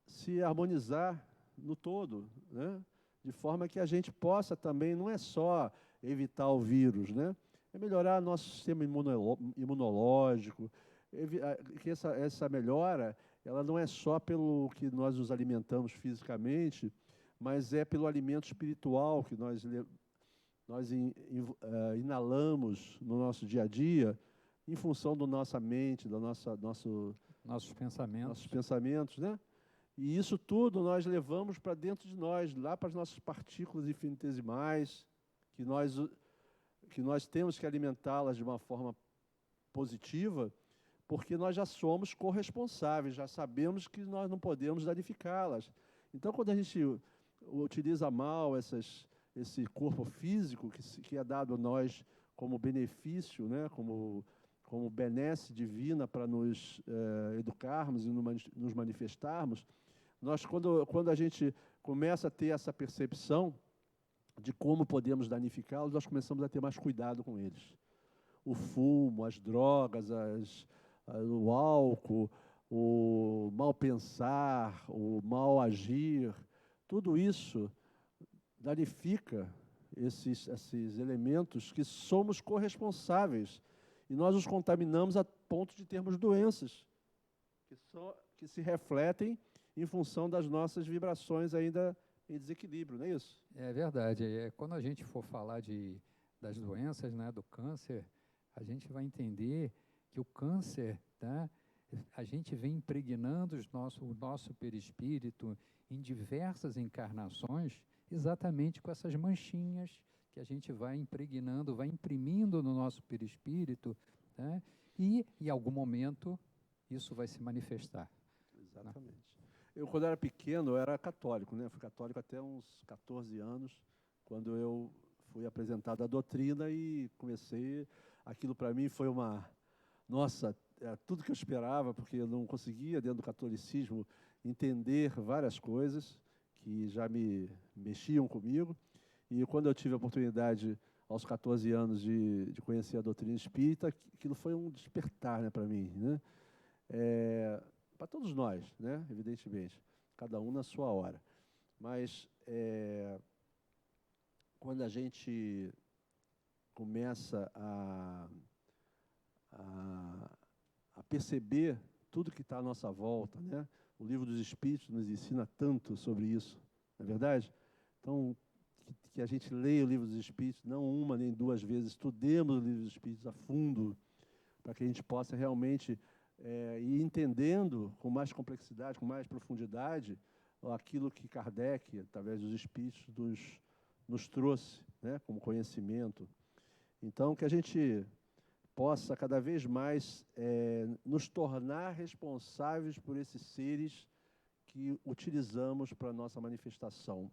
se harmonizar no todo, né? De forma que a gente possa também, não é só evitar o vírus, né? É melhorar nosso sistema imunológico, que essa melhora, ela não é só pelo que nós nos alimentamos fisicamente, mas é pelo alimento espiritual que nós inalamos no nosso dia a dia, em função da nossa mente, nossos pensamentos, né? E isso tudo nós levamos para dentro de nós, lá para as nossas partículas infinitesimais, que nós temos que alimentá-las de uma forma positiva, porque nós já somos corresponsáveis, já sabemos que nós não podemos danificá-las. Então, quando a gente utiliza mal esse corpo físico que é dado a nós como benefício, né, como benesse divina para nos educarmos e nos manifestarmos, quando a gente começa a ter essa percepção de como podemos danificá-los, nós começamos a ter mais cuidado com eles. O fumo, as drogas, o álcool, o mal pensar, o mal agir, tudo isso danifica esses elementos que somos corresponsáveis. E nós os contaminamos a ponto de termos doenças que se refletem em função das nossas vibrações ainda em desequilíbrio, não é isso? É verdade. Quando a gente for falar das doenças, né, do câncer, a gente vai entender que o câncer, tá, a gente vem impregnando o nosso perispírito em diversas encarnações, exatamente com essas manchinhas que a gente vai impregnando, vai imprimindo no nosso perispírito, tá, e em algum momento isso vai se manifestar. Exatamente. Né? Eu, quando era pequeno, eu era católico, né? Fui católico até uns 14 anos, quando eu fui apresentado à doutrina e comecei. Aquilo para mim foi nossa, tudo que eu esperava, porque eu não conseguia, dentro do catolicismo, entender várias coisas que já me mexiam comigo. E quando eu tive a oportunidade, aos 14 anos, de conhecer a doutrina espírita, aquilo foi um despertar, né, para mim, né? Para todos nós, né, evidentemente, cada um na sua hora. Mas quando a gente começa a perceber tudo que está à nossa volta, né? O Livro dos Espíritos nos ensina tanto sobre isso, não é verdade? Então, que a gente leia o Livro dos Espíritos, não uma nem duas vezes, estudemos o Livro dos Espíritos a fundo, para que a gente possa realmente ir entendendo com mais complexidade, com mais profundidade, aquilo que Kardec, através dos Espíritos, nos trouxe, né, como conhecimento. Então, que a gente possa cada vez mais nos tornar responsáveis por esses seres que utilizamos para a nossa manifestação,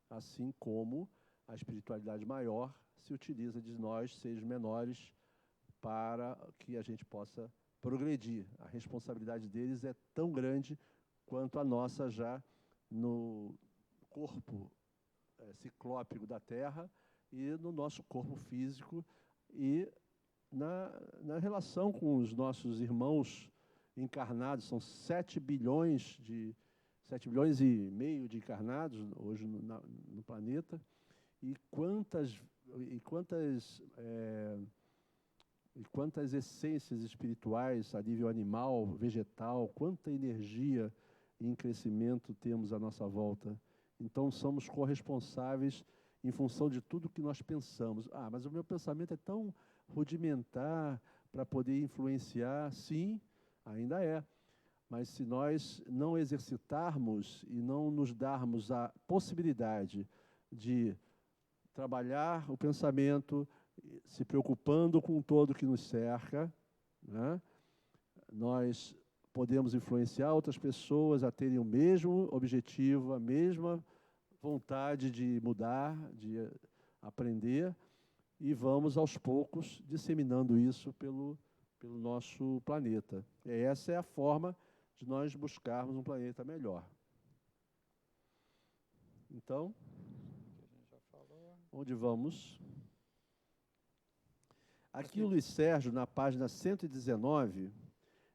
assim como a espiritualidade maior se utiliza de nós, seres menores, para que a gente possa progredir. A responsabilidade deles é tão grande quanto a nossa já no corpo ciclópico da Terra e no nosso corpo físico e na relação com os nossos irmãos encarnados. São 7 bilhões e meio de encarnados hoje no planeta, e quantas essências espirituais a nível animal, vegetal, quanta energia em crescimento temos à nossa volta. Então, somos corresponsáveis em função de tudo que nós pensamos. Mas o meu pensamento é tão rudimentar para poder influenciar. Sim, ainda é. Mas se nós não exercitarmos e não nos darmos a possibilidade de trabalhar o pensamento, se preocupando com todo que nos cerca, né, nós podemos influenciar outras pessoas a terem o mesmo objetivo, a mesma vontade de mudar, de aprender, e vamos, aos poucos, disseminando isso pelo nosso planeta. E essa é a forma de nós buscarmos um planeta melhor. Então, onde vamos? Aqui o Luiz Sérgio, na página 119,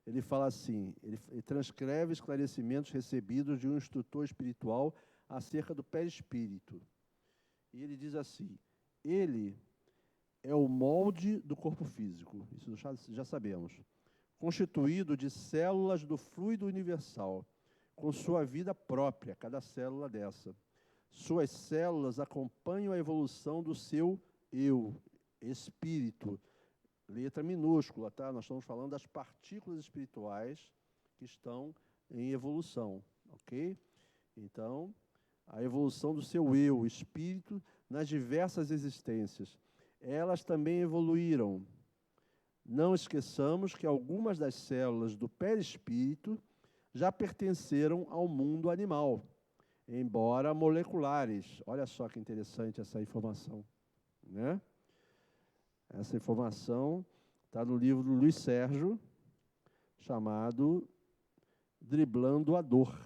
ele fala assim, ele transcreve esclarecimentos recebidos de um instrutor espiritual acerca do perispírito. E ele diz assim: ele é o molde do corpo físico, isso já sabemos, constituído de células do fluido universal, com sua vida própria, cada célula dessa. Suas células acompanham a evolução do seu eu, espírito, letra minúscula, tá? Nós estamos falando das partículas espirituais que estão em evolução, ok? Então, a evolução do seu eu, espírito, nas diversas existências. Elas também evoluíram não esqueçamos que algumas das células do perispírito já pertenceram ao mundo animal, embora moleculares. Olha só que interessante essa informação, né? Essa informação está no livro do Luiz Sérgio, chamado Driblando a Dor.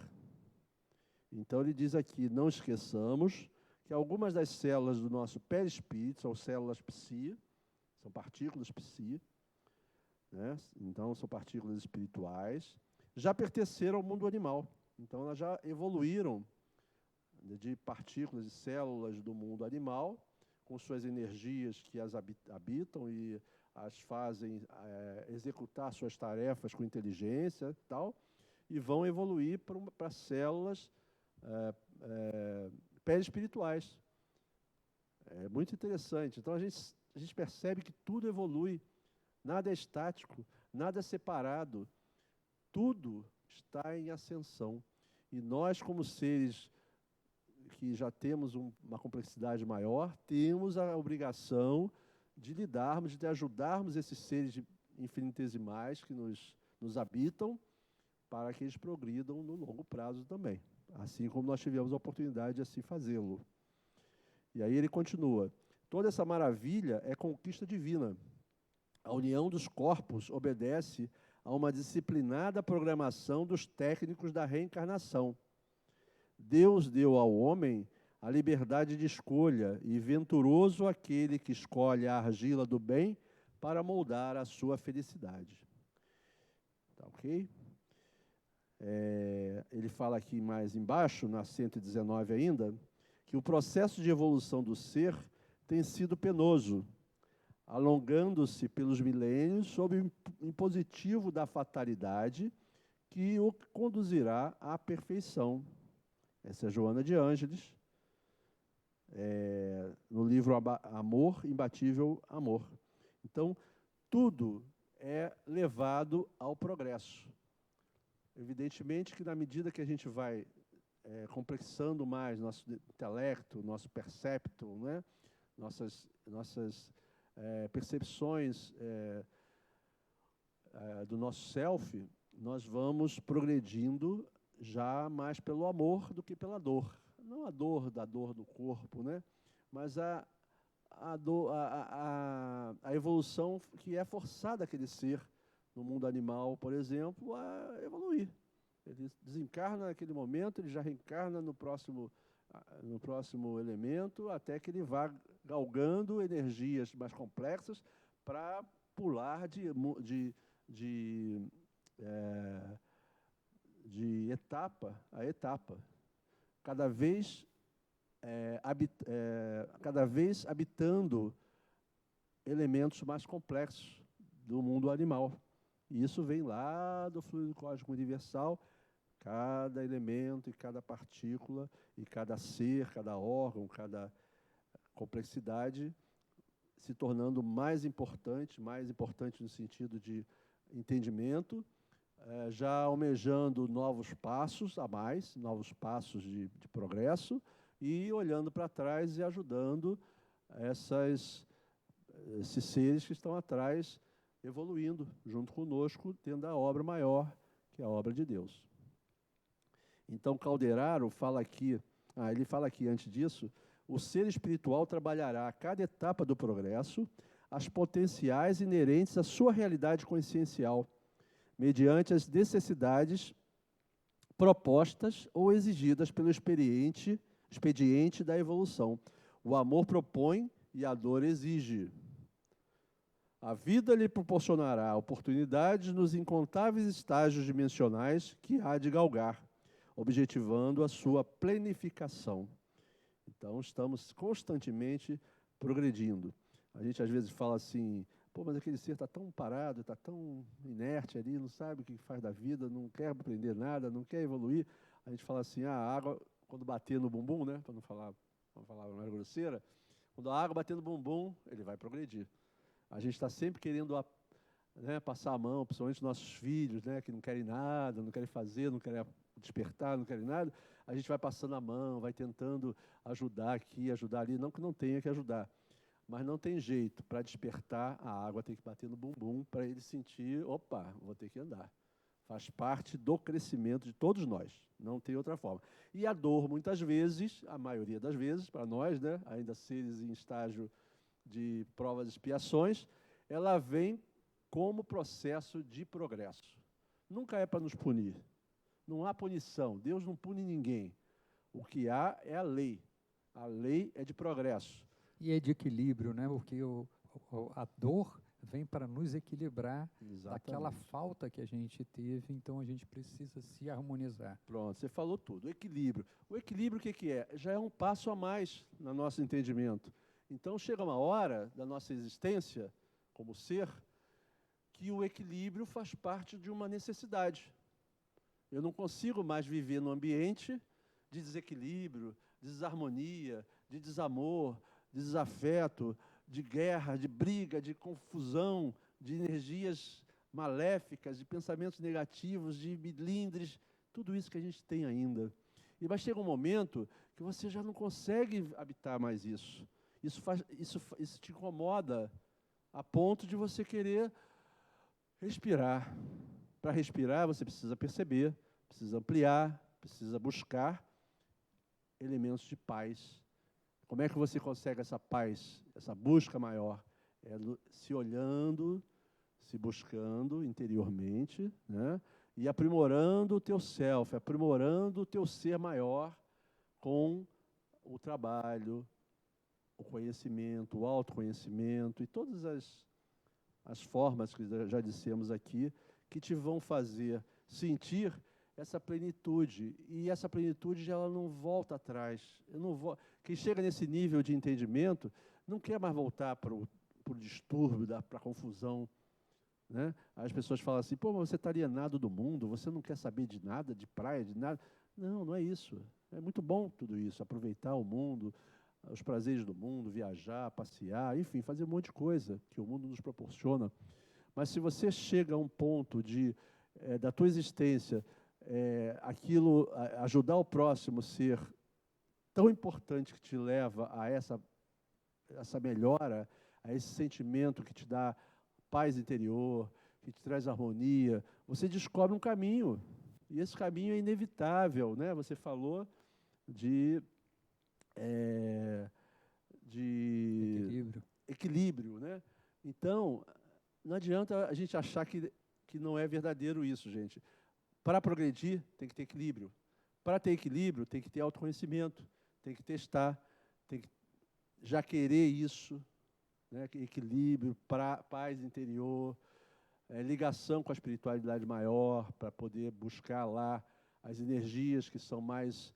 Então, ele diz aqui, não esqueçamos que algumas das células do nosso perispírito são células psi, são partículas psi, né? Então, são partículas espirituais, já pertenceram ao mundo animal. Então, elas já evoluíram de partículas e células do mundo animal, com suas energias que as habitam e as fazem executar suas tarefas com inteligência e tal, e vão evoluir para células perispirituais. É muito interessante. Então, a gente percebe que tudo evolui, nada é estático, nada é separado, tudo está em ascensão. E nós, como seres que já temos uma complexidade maior, temos a obrigação de lidarmos, de ajudarmos esses seres infinitesimais que nos habitam, para que eles progridam no longo prazo também, assim como nós tivemos a oportunidade de assim fazê-lo. E aí ele continua, toda essa maravilha é conquista divina. A união dos corpos obedece a uma disciplinada programação dos técnicos da reencarnação. Deus deu ao homem a liberdade de escolha, e venturoso aquele que escolhe a argila do bem para moldar a sua felicidade. Tá ok? Ele fala aqui mais embaixo, na 119 ainda, que o processo de evolução do ser tem sido penoso, alongando-se pelos milênios sob o impositivo da fatalidade que o conduzirá à perfeição. Essa é Joana de Ângeles, no livro Amor, Imbatível Amor. Então, tudo é levado ao progresso. Evidentemente que, na medida que a gente vai complexando mais nosso intelecto, nosso percepto, né? nossas percepções do nosso self, nós vamos progredindo já mais pelo amor do que pela dor. Não a dor da dor do corpo, né? Mas a evolução que é forçada aquele ser no mundo animal, por exemplo, a evoluir. Ele desencarna naquele momento, ele já reencarna no próximo elemento, até que ele vá galgando energias mais complexas para pular de etapa a etapa, cada vez habitando elementos mais complexos do mundo animal. E isso vem lá do fluido cósmico universal, cada elemento e cada partícula, e cada ser, cada órgão, cada complexidade se tornando mais importante no sentido de entendimento, já almejando novos passos a mais, novos passos de progresso, e olhando para trás e ajudando esses seres que estão atrás, evoluindo junto conosco, tendo a obra maior, que é a obra de Deus. Então, Calderaro fala aqui, ele fala aqui antes disso, o ser espiritual trabalhará a cada etapa do progresso as potenciais inerentes à sua realidade consciencial, mediante as necessidades propostas ou exigidas pelo expediente da evolução. O amor propõe e a dor exige. A vida lhe proporcionará oportunidades nos incontáveis estágios dimensionais que há de galgar, objetivando a sua plenificação. Então, estamos constantemente progredindo. A gente, às vezes, fala assim, pô, mas aquele ser está tão parado, está tão inerte ali, não sabe o que faz da vida, não quer aprender nada, não quer evoluir. A gente fala assim, a água, quando bater no bumbum, né, para não falar mais grosseira, quando a água bater no bumbum, ele vai progredir. A gente está sempre querendo passar a mão, principalmente nossos filhos, né, que não querem nada, não querem fazer, não querem despertar, não querem nada. A gente vai passando a mão, vai tentando ajudar aqui, ajudar ali, não que não tenha que ajudar. Mas não tem jeito, para despertar, a água tem que bater no bumbum para ele sentir, opa, vou ter que andar. Faz parte do crescimento de todos nós, não tem outra forma. E a dor, muitas vezes, a maioria das vezes, para nós, né, ainda seres em estágio de provas e expiações, ela vem como processo de progresso. Nunca é para nos punir. Não há punição. Deus não pune ninguém. O que há é a lei. A lei é de progresso. E é de equilíbrio, né? Porque a dor vem para nos equilibrar daquela falta que a gente teve, então a gente precisa se harmonizar. Pronto, você falou tudo. O equilíbrio. O equilíbrio, o que é? Já é um passo a mais no nosso entendimento. Então, chega uma hora da nossa existência, como ser, que o equilíbrio faz parte de uma necessidade. Eu não consigo mais viver num ambiente de desequilíbrio, de desarmonia, de desamor, de desafeto, de guerra, de briga, de confusão, de energias maléficas, de pensamentos negativos, de milindres, tudo isso que a gente tem ainda. E vai chegar um momento que você já não consegue habitar mais isso. Isso te incomoda a ponto de você querer respirar. Para respirar, você precisa perceber, precisa ampliar, precisa buscar elementos de paz. Como é que você consegue essa paz, essa busca maior? É se olhando, se buscando interiormente, né? E aprimorando o teu self, aprimorando o teu ser maior com o trabalho, o conhecimento, o autoconhecimento e todas as formas que já dissemos aqui, que te vão fazer sentir essa plenitude. E essa plenitude ela não volta atrás. Quem chega nesse nível de entendimento não quer mais voltar para o distúrbio, para a confusão. Né? As pessoas falam assim, pô, mas você está alienado do mundo, você não quer saber de nada, de praia, de nada. Não, não é isso. É muito bom tudo isso, aproveitar o mundo, os prazeres do mundo, viajar, passear, enfim, fazer um monte de coisa que o mundo nos proporciona. Mas se você chega a um ponto da tua existência, ajudar o próximo ser tão importante que te leva a essa melhora, a esse sentimento que te dá paz interior, que te traz harmonia, você descobre um caminho. E esse caminho é inevitável, né? Você falou de equilíbrio, né? Então, não adianta a gente achar que não é verdadeiro isso, gente. Para progredir, tem que ter equilíbrio. Para ter equilíbrio, tem que ter autoconhecimento, tem que testar, tem que já querer isso, né? Equilíbrio, paz interior, ligação com a espiritualidade maior, para poder buscar lá as energias que são mais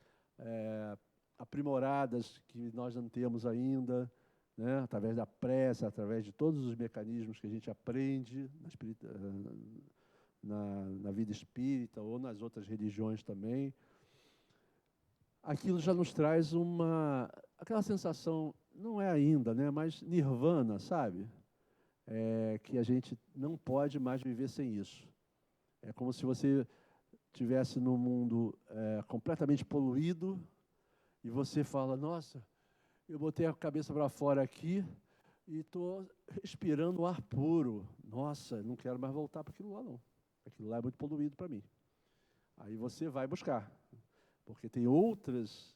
aprimoradas, que nós não temos ainda, né? Através da prece, através de todos os mecanismos que a gente aprende na vida espírita ou nas outras religiões também. Aquilo já nos traz aquela sensação, não é ainda, né, mas nirvana, sabe? Que a gente não pode mais viver sem isso. É como se você estivesse num mundo completamente poluído e você fala, nossa, eu botei a cabeça para fora aqui e estou respirando ar puro. Nossa, não quero mais voltar para aquilo lá, não. Aquilo lá é muito poluído para mim. Aí você vai buscar, porque tem outras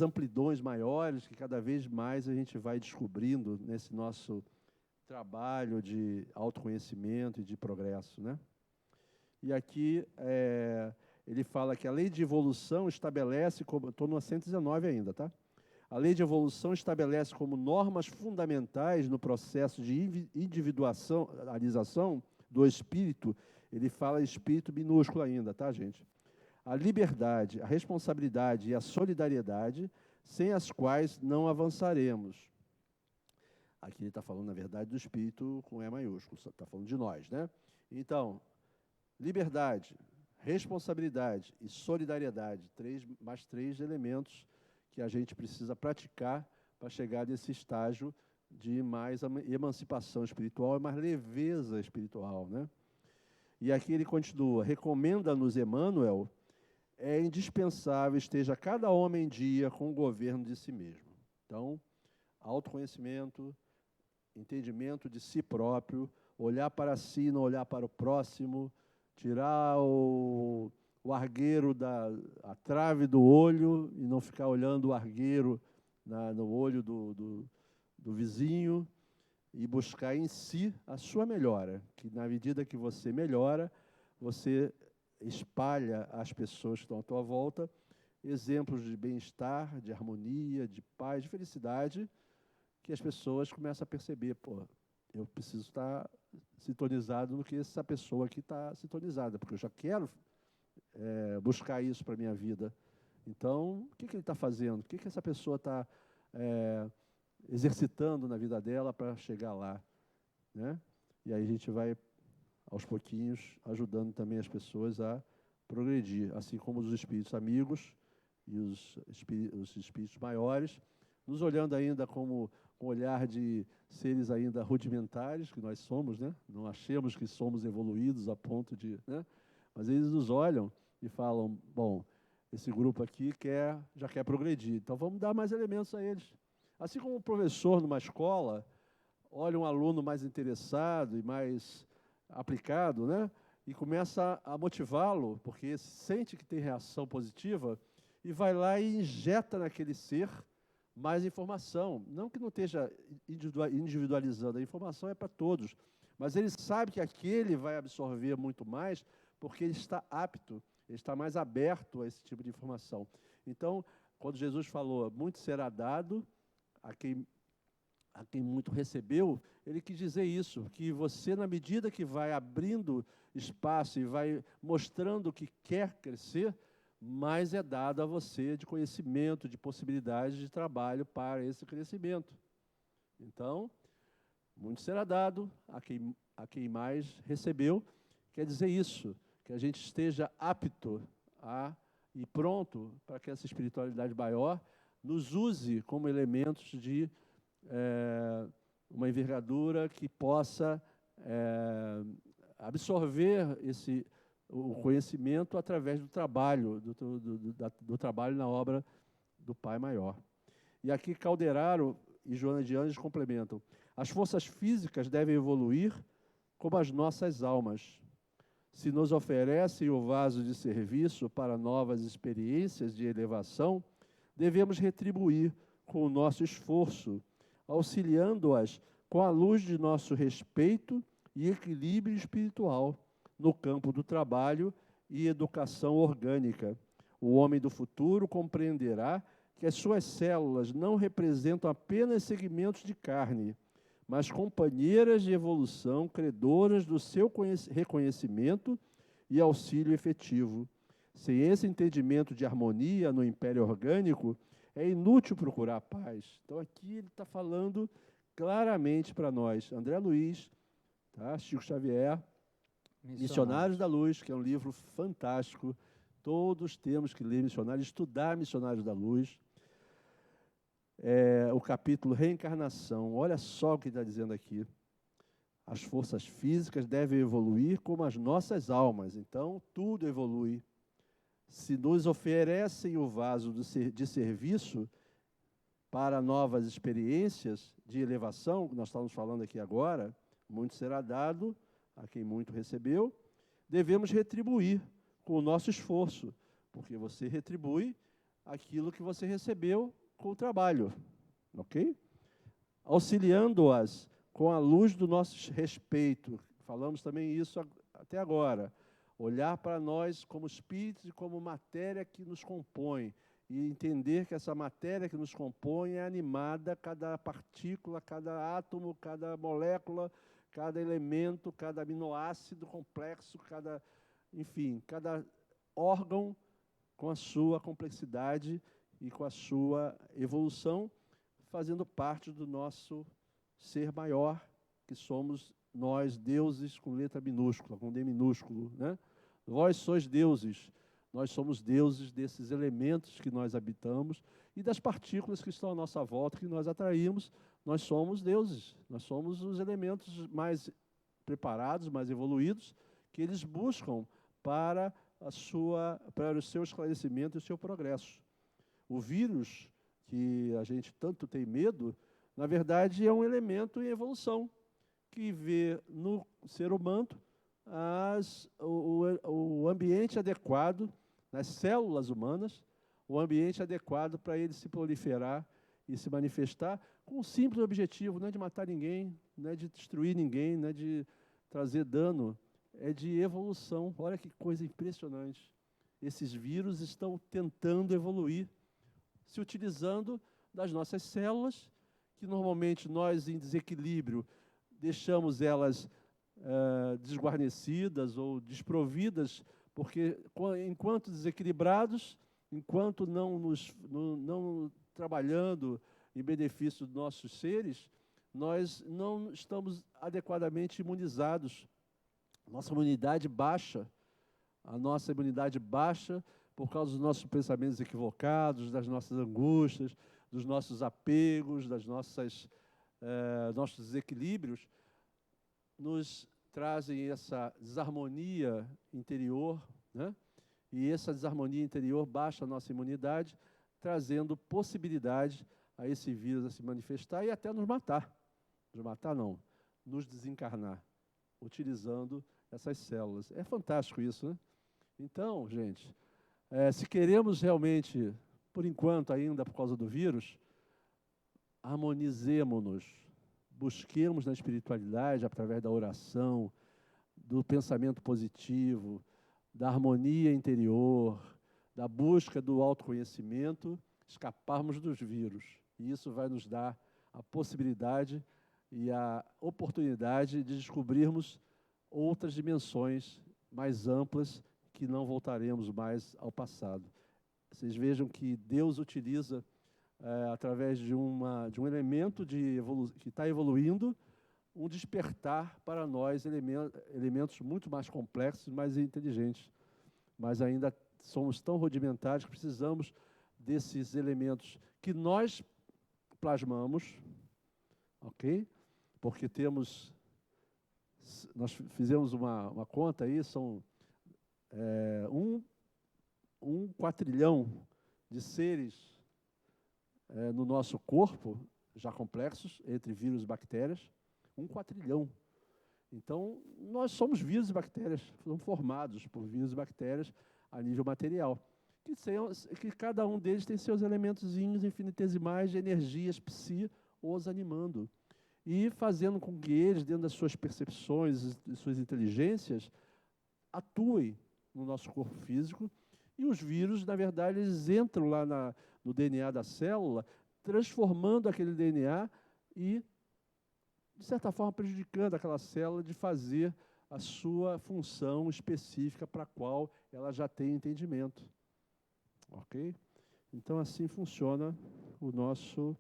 amplidões maiores que cada vez mais a gente vai descobrindo nesse nosso trabalho de autoconhecimento e de progresso, né? E aqui ele fala que a lei de evolução estabelece, estou no 119 ainda, tá? A lei de evolução estabelece como normas fundamentais no processo de individualização do espírito, ele fala espírito minúsculo ainda, tá, gente? A liberdade, a responsabilidade e a solidariedade, sem as quais não avançaremos. Aqui ele está falando, na verdade, do espírito com E maiúsculo, está falando de nós, né? Então, liberdade, responsabilidade e solidariedade, mais três elementos que a gente precisa praticar para chegar nesse estágio de mais emancipação espiritual e mais leveza espiritual, né? E aqui ele continua, recomenda-nos Emmanuel, é indispensável esteja cada homem em dia com o governo de si mesmo. Então, autoconhecimento, entendimento de si próprio, olhar para si, não olhar para o próximo, tirar o argueiro a trave do olho e não ficar olhando o argueiro no olho do vizinho, e buscar em si a sua melhora, que na medida que você melhora, você espalha às pessoas que estão à tua volta exemplos de bem-estar, de harmonia, de paz, de felicidade, que as pessoas começam a perceber, pô, eu preciso estar sintonizado no que essa pessoa aqui está sintonizada, porque eu já quero buscar isso para a minha vida. Então, o que ele está fazendo? O que essa pessoa está exercitando na vida dela para chegar lá, né? E aí a gente vai, aos pouquinhos, ajudando também as pessoas a progredir, assim como os espíritos amigos e os espíritos maiores, nos olhando ainda como um olhar de seres ainda rudimentares, que nós somos, né? Não achemos que somos evoluídos a ponto de... né? Mas eles nos olham e falam, bom, esse grupo aqui já quer progredir, então vamos dar mais elementos a eles. Assim como um professor numa escola olha um aluno mais interessado e mais aplicado, né? E começa a motivá-lo, porque sente que tem reação positiva, e vai lá e injeta naquele ser mais informação. Não que não esteja individualizando, a informação é para todos, mas ele sabe que aquele vai absorver muito mais, porque ele está apto, ele está mais aberto a esse tipo de informação. Então, quando Jesus falou, muito será dado a quem muito recebeu, ele quis dizer isso, que você, na medida que vai abrindo espaço e vai mostrando que quer crescer, mais é dado a você de conhecimento, de possibilidades de trabalho para esse crescimento. Então, muito será dado a quem mais recebeu, quer dizer isso, que a gente esteja apto e pronto para que essa espiritualidade maior nos use como elementos de uma envergadura que possa absorver o conhecimento através do trabalho, do trabalho na obra do Pai Maior. E aqui Calderaro e Joana de Anjos complementam. As forças físicas devem evoluir como as nossas almas. Se nos oferecem o vaso de serviço para novas experiências de elevação, devemos retribuir com o nosso esforço, auxiliando-as com a luz de nosso respeito e equilíbrio espiritual no campo do trabalho e educação orgânica. O homem do futuro compreenderá que as suas células não representam apenas segmentos de carne, mas companheiras de evolução, credoras do seu reconhecimento e auxílio efetivo. Sem esse entendimento de harmonia no império orgânico, é inútil procurar a paz. Então, aqui ele está falando claramente para nós. André Luiz, tá? Chico Xavier, Missionários da Luz, que é um livro fantástico. Todos temos que ler Missionários, estudar Missionários da Luz. O capítulo Reencarnação. Olha só o que está dizendo aqui. As forças físicas devem evoluir como as nossas almas. Então, tudo evolui. Se nos oferecem o vaso de serviço para novas experiências de elevação, que nós estamos falando aqui agora, muito será dado a quem muito recebeu, devemos retribuir com o nosso esforço, porque você retribui aquilo que você recebeu com o trabalho, ok? Auxiliando-as com a luz do nosso respeito. Falamos também isso até agora. Olhar para nós como espíritos e como matéria que nos compõe, e entender que essa matéria que nos compõe é animada, cada partícula, cada átomo, cada molécula, cada elemento, cada aminoácido complexo, enfim, cada órgão com a sua complexidade e com a sua evolução, fazendo parte do nosso ser maior, que somos nós, deuses, com letra minúscula, com D minúsculo, né? Vós sois deuses, nós somos deuses desses elementos que nós habitamos e das partículas que estão à nossa volta, que nós atraímos, nós somos deuses, nós somos os elementos mais preparados, mais evoluídos, que eles buscam para o seu esclarecimento e o seu progresso. O vírus, que a gente tanto tem medo, na verdade, é um elemento em evolução, que vê no ser humano o ambiente adequado, nas células humanas, o ambiente adequado para ele se proliferar e se manifestar com um simples objetivo, não é de matar ninguém, não é de destruir ninguém, não é de trazer dano, é de evolução. Olha que coisa impressionante. Esses vírus estão tentando evoluir, se utilizando das nossas células, que normalmente nós, em desequilíbrio, deixamos elas desguarnecidas ou desprovidas, porque enquanto desequilibrados, enquanto não trabalhando em benefício dos nossos seres, nós não estamos adequadamente imunizados. Nossa imunidade baixa, a nossa imunidade baixa por causa dos nossos pensamentos equivocados, das nossas angústias, dos nossos apegos, nossos desequilíbrios, nos trazem essa desarmonia interior, né? E essa desarmonia interior baixa a nossa imunidade, trazendo possibilidade a esse vírus a se manifestar e até nos matar. Nos matar não, nos desencarnar, utilizando essas células. É fantástico isso, né? Então, gente, se queremos realmente, por enquanto ainda por causa do vírus, harmonizemo-nos, busquemos na espiritualidade, através da oração, do pensamento positivo, da harmonia interior, da busca do autoconhecimento, escaparmos dos vírus. E isso vai nos dar a possibilidade e a oportunidade de descobrirmos outras dimensões mais amplas que não voltaremos mais ao passado. Vocês vejam que Deus utiliza, através de um elemento que está evoluindo, um despertar para nós, elementos muito mais complexos, mais inteligentes. Mas ainda somos tão rudimentares que precisamos desses elementos que nós plasmamos, ok? Porque nós fizemos uma conta aí, são um quatrilhão de seres no nosso corpo, já complexos, entre vírus e bactérias, 1 quatrilhão. Então, nós somos vírus e bactérias, somos formados por vírus e bactérias a nível material, que cada um deles tem seus elementozinhos infinitesimais de energias psi os animando, e fazendo com que eles, dentro das suas percepções e suas inteligências, atuem no nosso corpo físico. E os vírus, na verdade, eles entram lá no DNA da célula, transformando aquele DNA e, de certa forma, prejudicando aquela célula de fazer a sua função específica para a qual ela já tem entendimento. Ok? Então, assim funciona o nosso...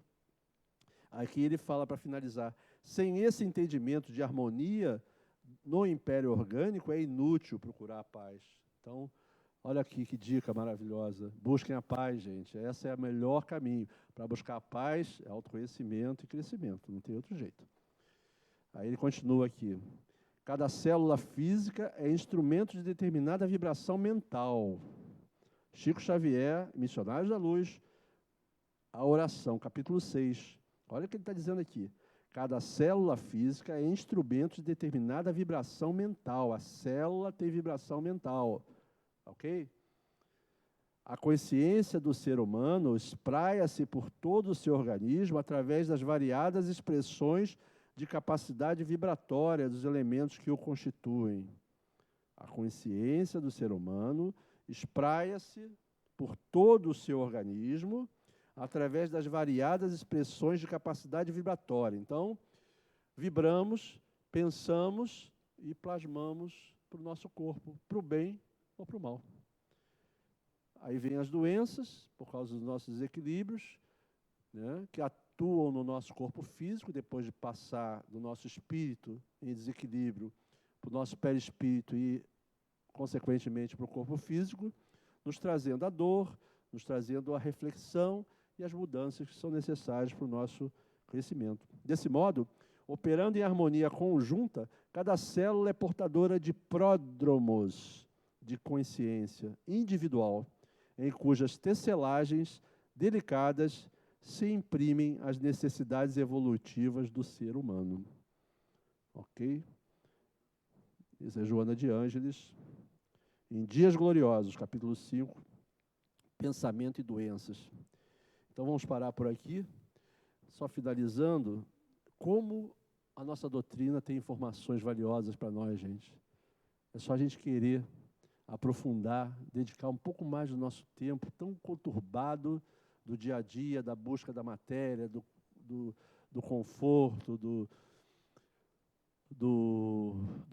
Aqui ele fala, para finalizar, sem esse entendimento de harmonia no império orgânico, é inútil procurar a paz. Então, olha aqui que dica maravilhosa. Busquem a paz, gente. Esse é o melhor caminho. Para buscar a paz, é autoconhecimento e crescimento. Não tem outro jeito. Aí ele continua aqui. Cada célula física é instrumento de determinada vibração mental. Chico Xavier, Missionários da Luz, a oração, capítulo 6. Olha o que ele está dizendo aqui. Cada célula física é instrumento de determinada vibração mental. A célula tem vibração mental. Ok? A consciência do ser humano espraia-se por todo o seu organismo através das variadas expressões de capacidade vibratória dos elementos que o constituem. A consciência do ser humano espraia-se por todo o seu organismo através das variadas expressões de capacidade vibratória. Então, vibramos, pensamos e plasmamos para o nosso corpo, para o bem ou para o mal. Aí vem as doenças, por causa dos nossos desequilíbrios, né, que atuam no nosso corpo físico, depois de passar do nosso espírito em desequilíbrio para o nosso perispírito e, consequentemente, para o corpo físico, nos trazendo a dor, nos trazendo a reflexão e as mudanças que são necessárias para o nosso crescimento. Desse modo, operando em harmonia conjunta, cada célula é portadora de pródromos de consciência individual, em cujas tecelagens delicadas se imprimem às necessidades evolutivas do ser humano. Ok? Isso é Joana de Ângeles, em Dias Gloriosos, capítulo 5, Pensamento e Doenças. Então vamos parar por aqui, só finalizando, como a nossa doutrina tem informações valiosas para nós, gente. É só a gente querer aprofundar, dedicar um pouco mais do nosso tempo tão conturbado do dia a dia, da busca da matéria, do conforto, do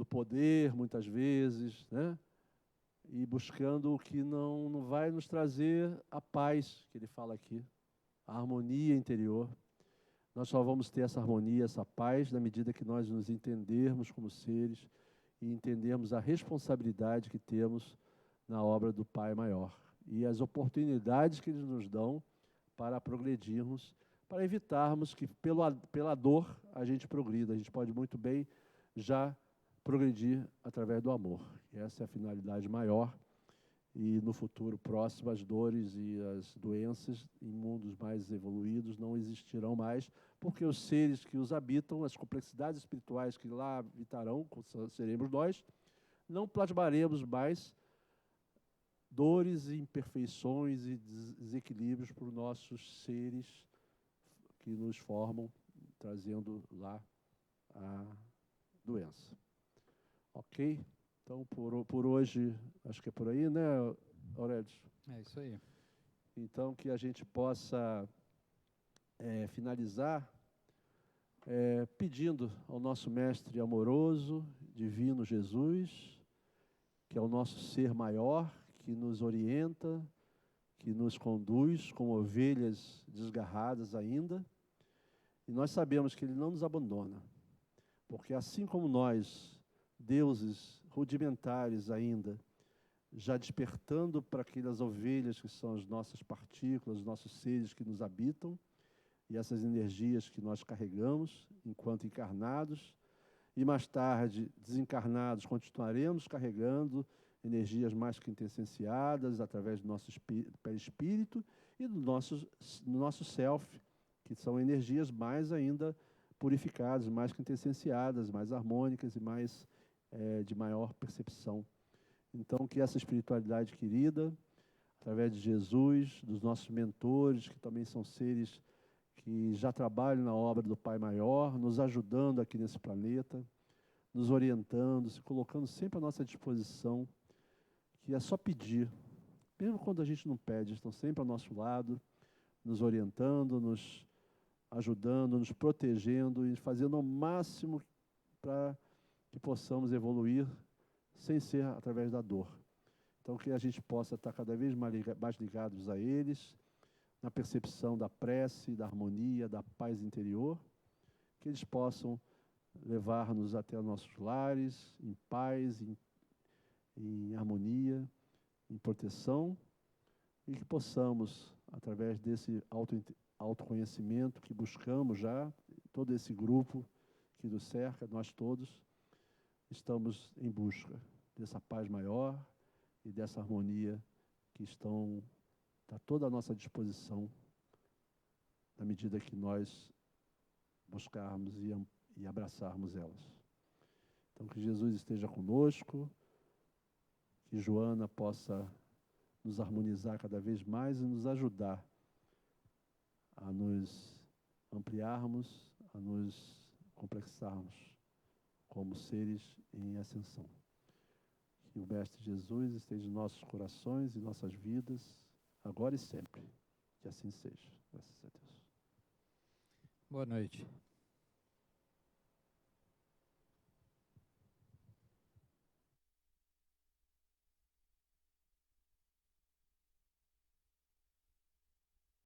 poder, muitas vezes, né? E buscando o que não vai nos trazer a paz, que ele fala aqui, a harmonia interior. Nós só vamos ter essa harmonia, essa paz, na medida que nós nos entendermos como seres e entendermos a responsabilidade que temos na obra do Pai Maior e as oportunidades que eles nos dão para progredirmos, para evitarmos que pela dor a gente progrida. A gente pode muito bem já progredir através do amor. E essa é a finalidade maior. E no futuro próximo as dores e as doenças em mundos mais evoluídos não existirão mais, porque os seres que os habitam, as complexidades espirituais que lá habitarão, seremos nós, não plasmaremos mais dores, imperfeições e desequilíbrios para os nossos seres que nos formam, trazendo lá a doença. Ok? Então, por hoje, acho que é por aí, né, Aurélio? É isso aí. Então, que a gente possa finalizar pedindo ao nosso Mestre amoroso, divino Jesus, que é o nosso ser maior, que nos orienta, que nos conduz como ovelhas desgarradas ainda. E nós sabemos que Ele não nos abandona, porque assim como nós, deuses rudimentares ainda, já despertando para aquelas ovelhas que são as nossas partículas, os nossos seres que nos habitam, e essas energias que nós carregamos enquanto encarnados, e mais tarde, desencarnados, continuaremos carregando energias mais que intenssenciadas através do nosso perispírito e do nosso self, que são energias mais ainda purificadas, mais que intenssenciadas, mais harmônicas e mais de maior percepção. Então, que essa espiritualidade querida, através de Jesus, dos nossos mentores, que também são seres que já trabalham na obra do Pai Maior, nos ajudando aqui nesse planeta, nos orientando, se colocando sempre à nossa disposição, que é só pedir. Mesmo quando a gente não pede, estão sempre ao nosso lado, nos orientando, nos ajudando, nos protegendo e fazendo o máximo para que possamos evoluir sem ser através da dor. Então, que a gente possa estar cada vez mais ligados a eles, na percepção da prece, da harmonia, da paz interior, que eles possam levar-nos até os nossos lares, em paz, em harmonia, em proteção, e que possamos, através desse autoconhecimento que buscamos já, todo esse grupo que nos cerca, nós todos, estamos em busca dessa paz maior e dessa harmonia que está toda à nossa disposição na medida que nós buscarmos e abraçarmos elas. Então, que Jesus esteja conosco, que Joana possa nos harmonizar cada vez mais e nos ajudar a nos ampliarmos, a nos complexarmos como seres em ascensão. Que o Mestre Jesus esteja em nossos corações e nossas vidas, agora e sempre. Que assim seja. Graças a Deus. Boa noite.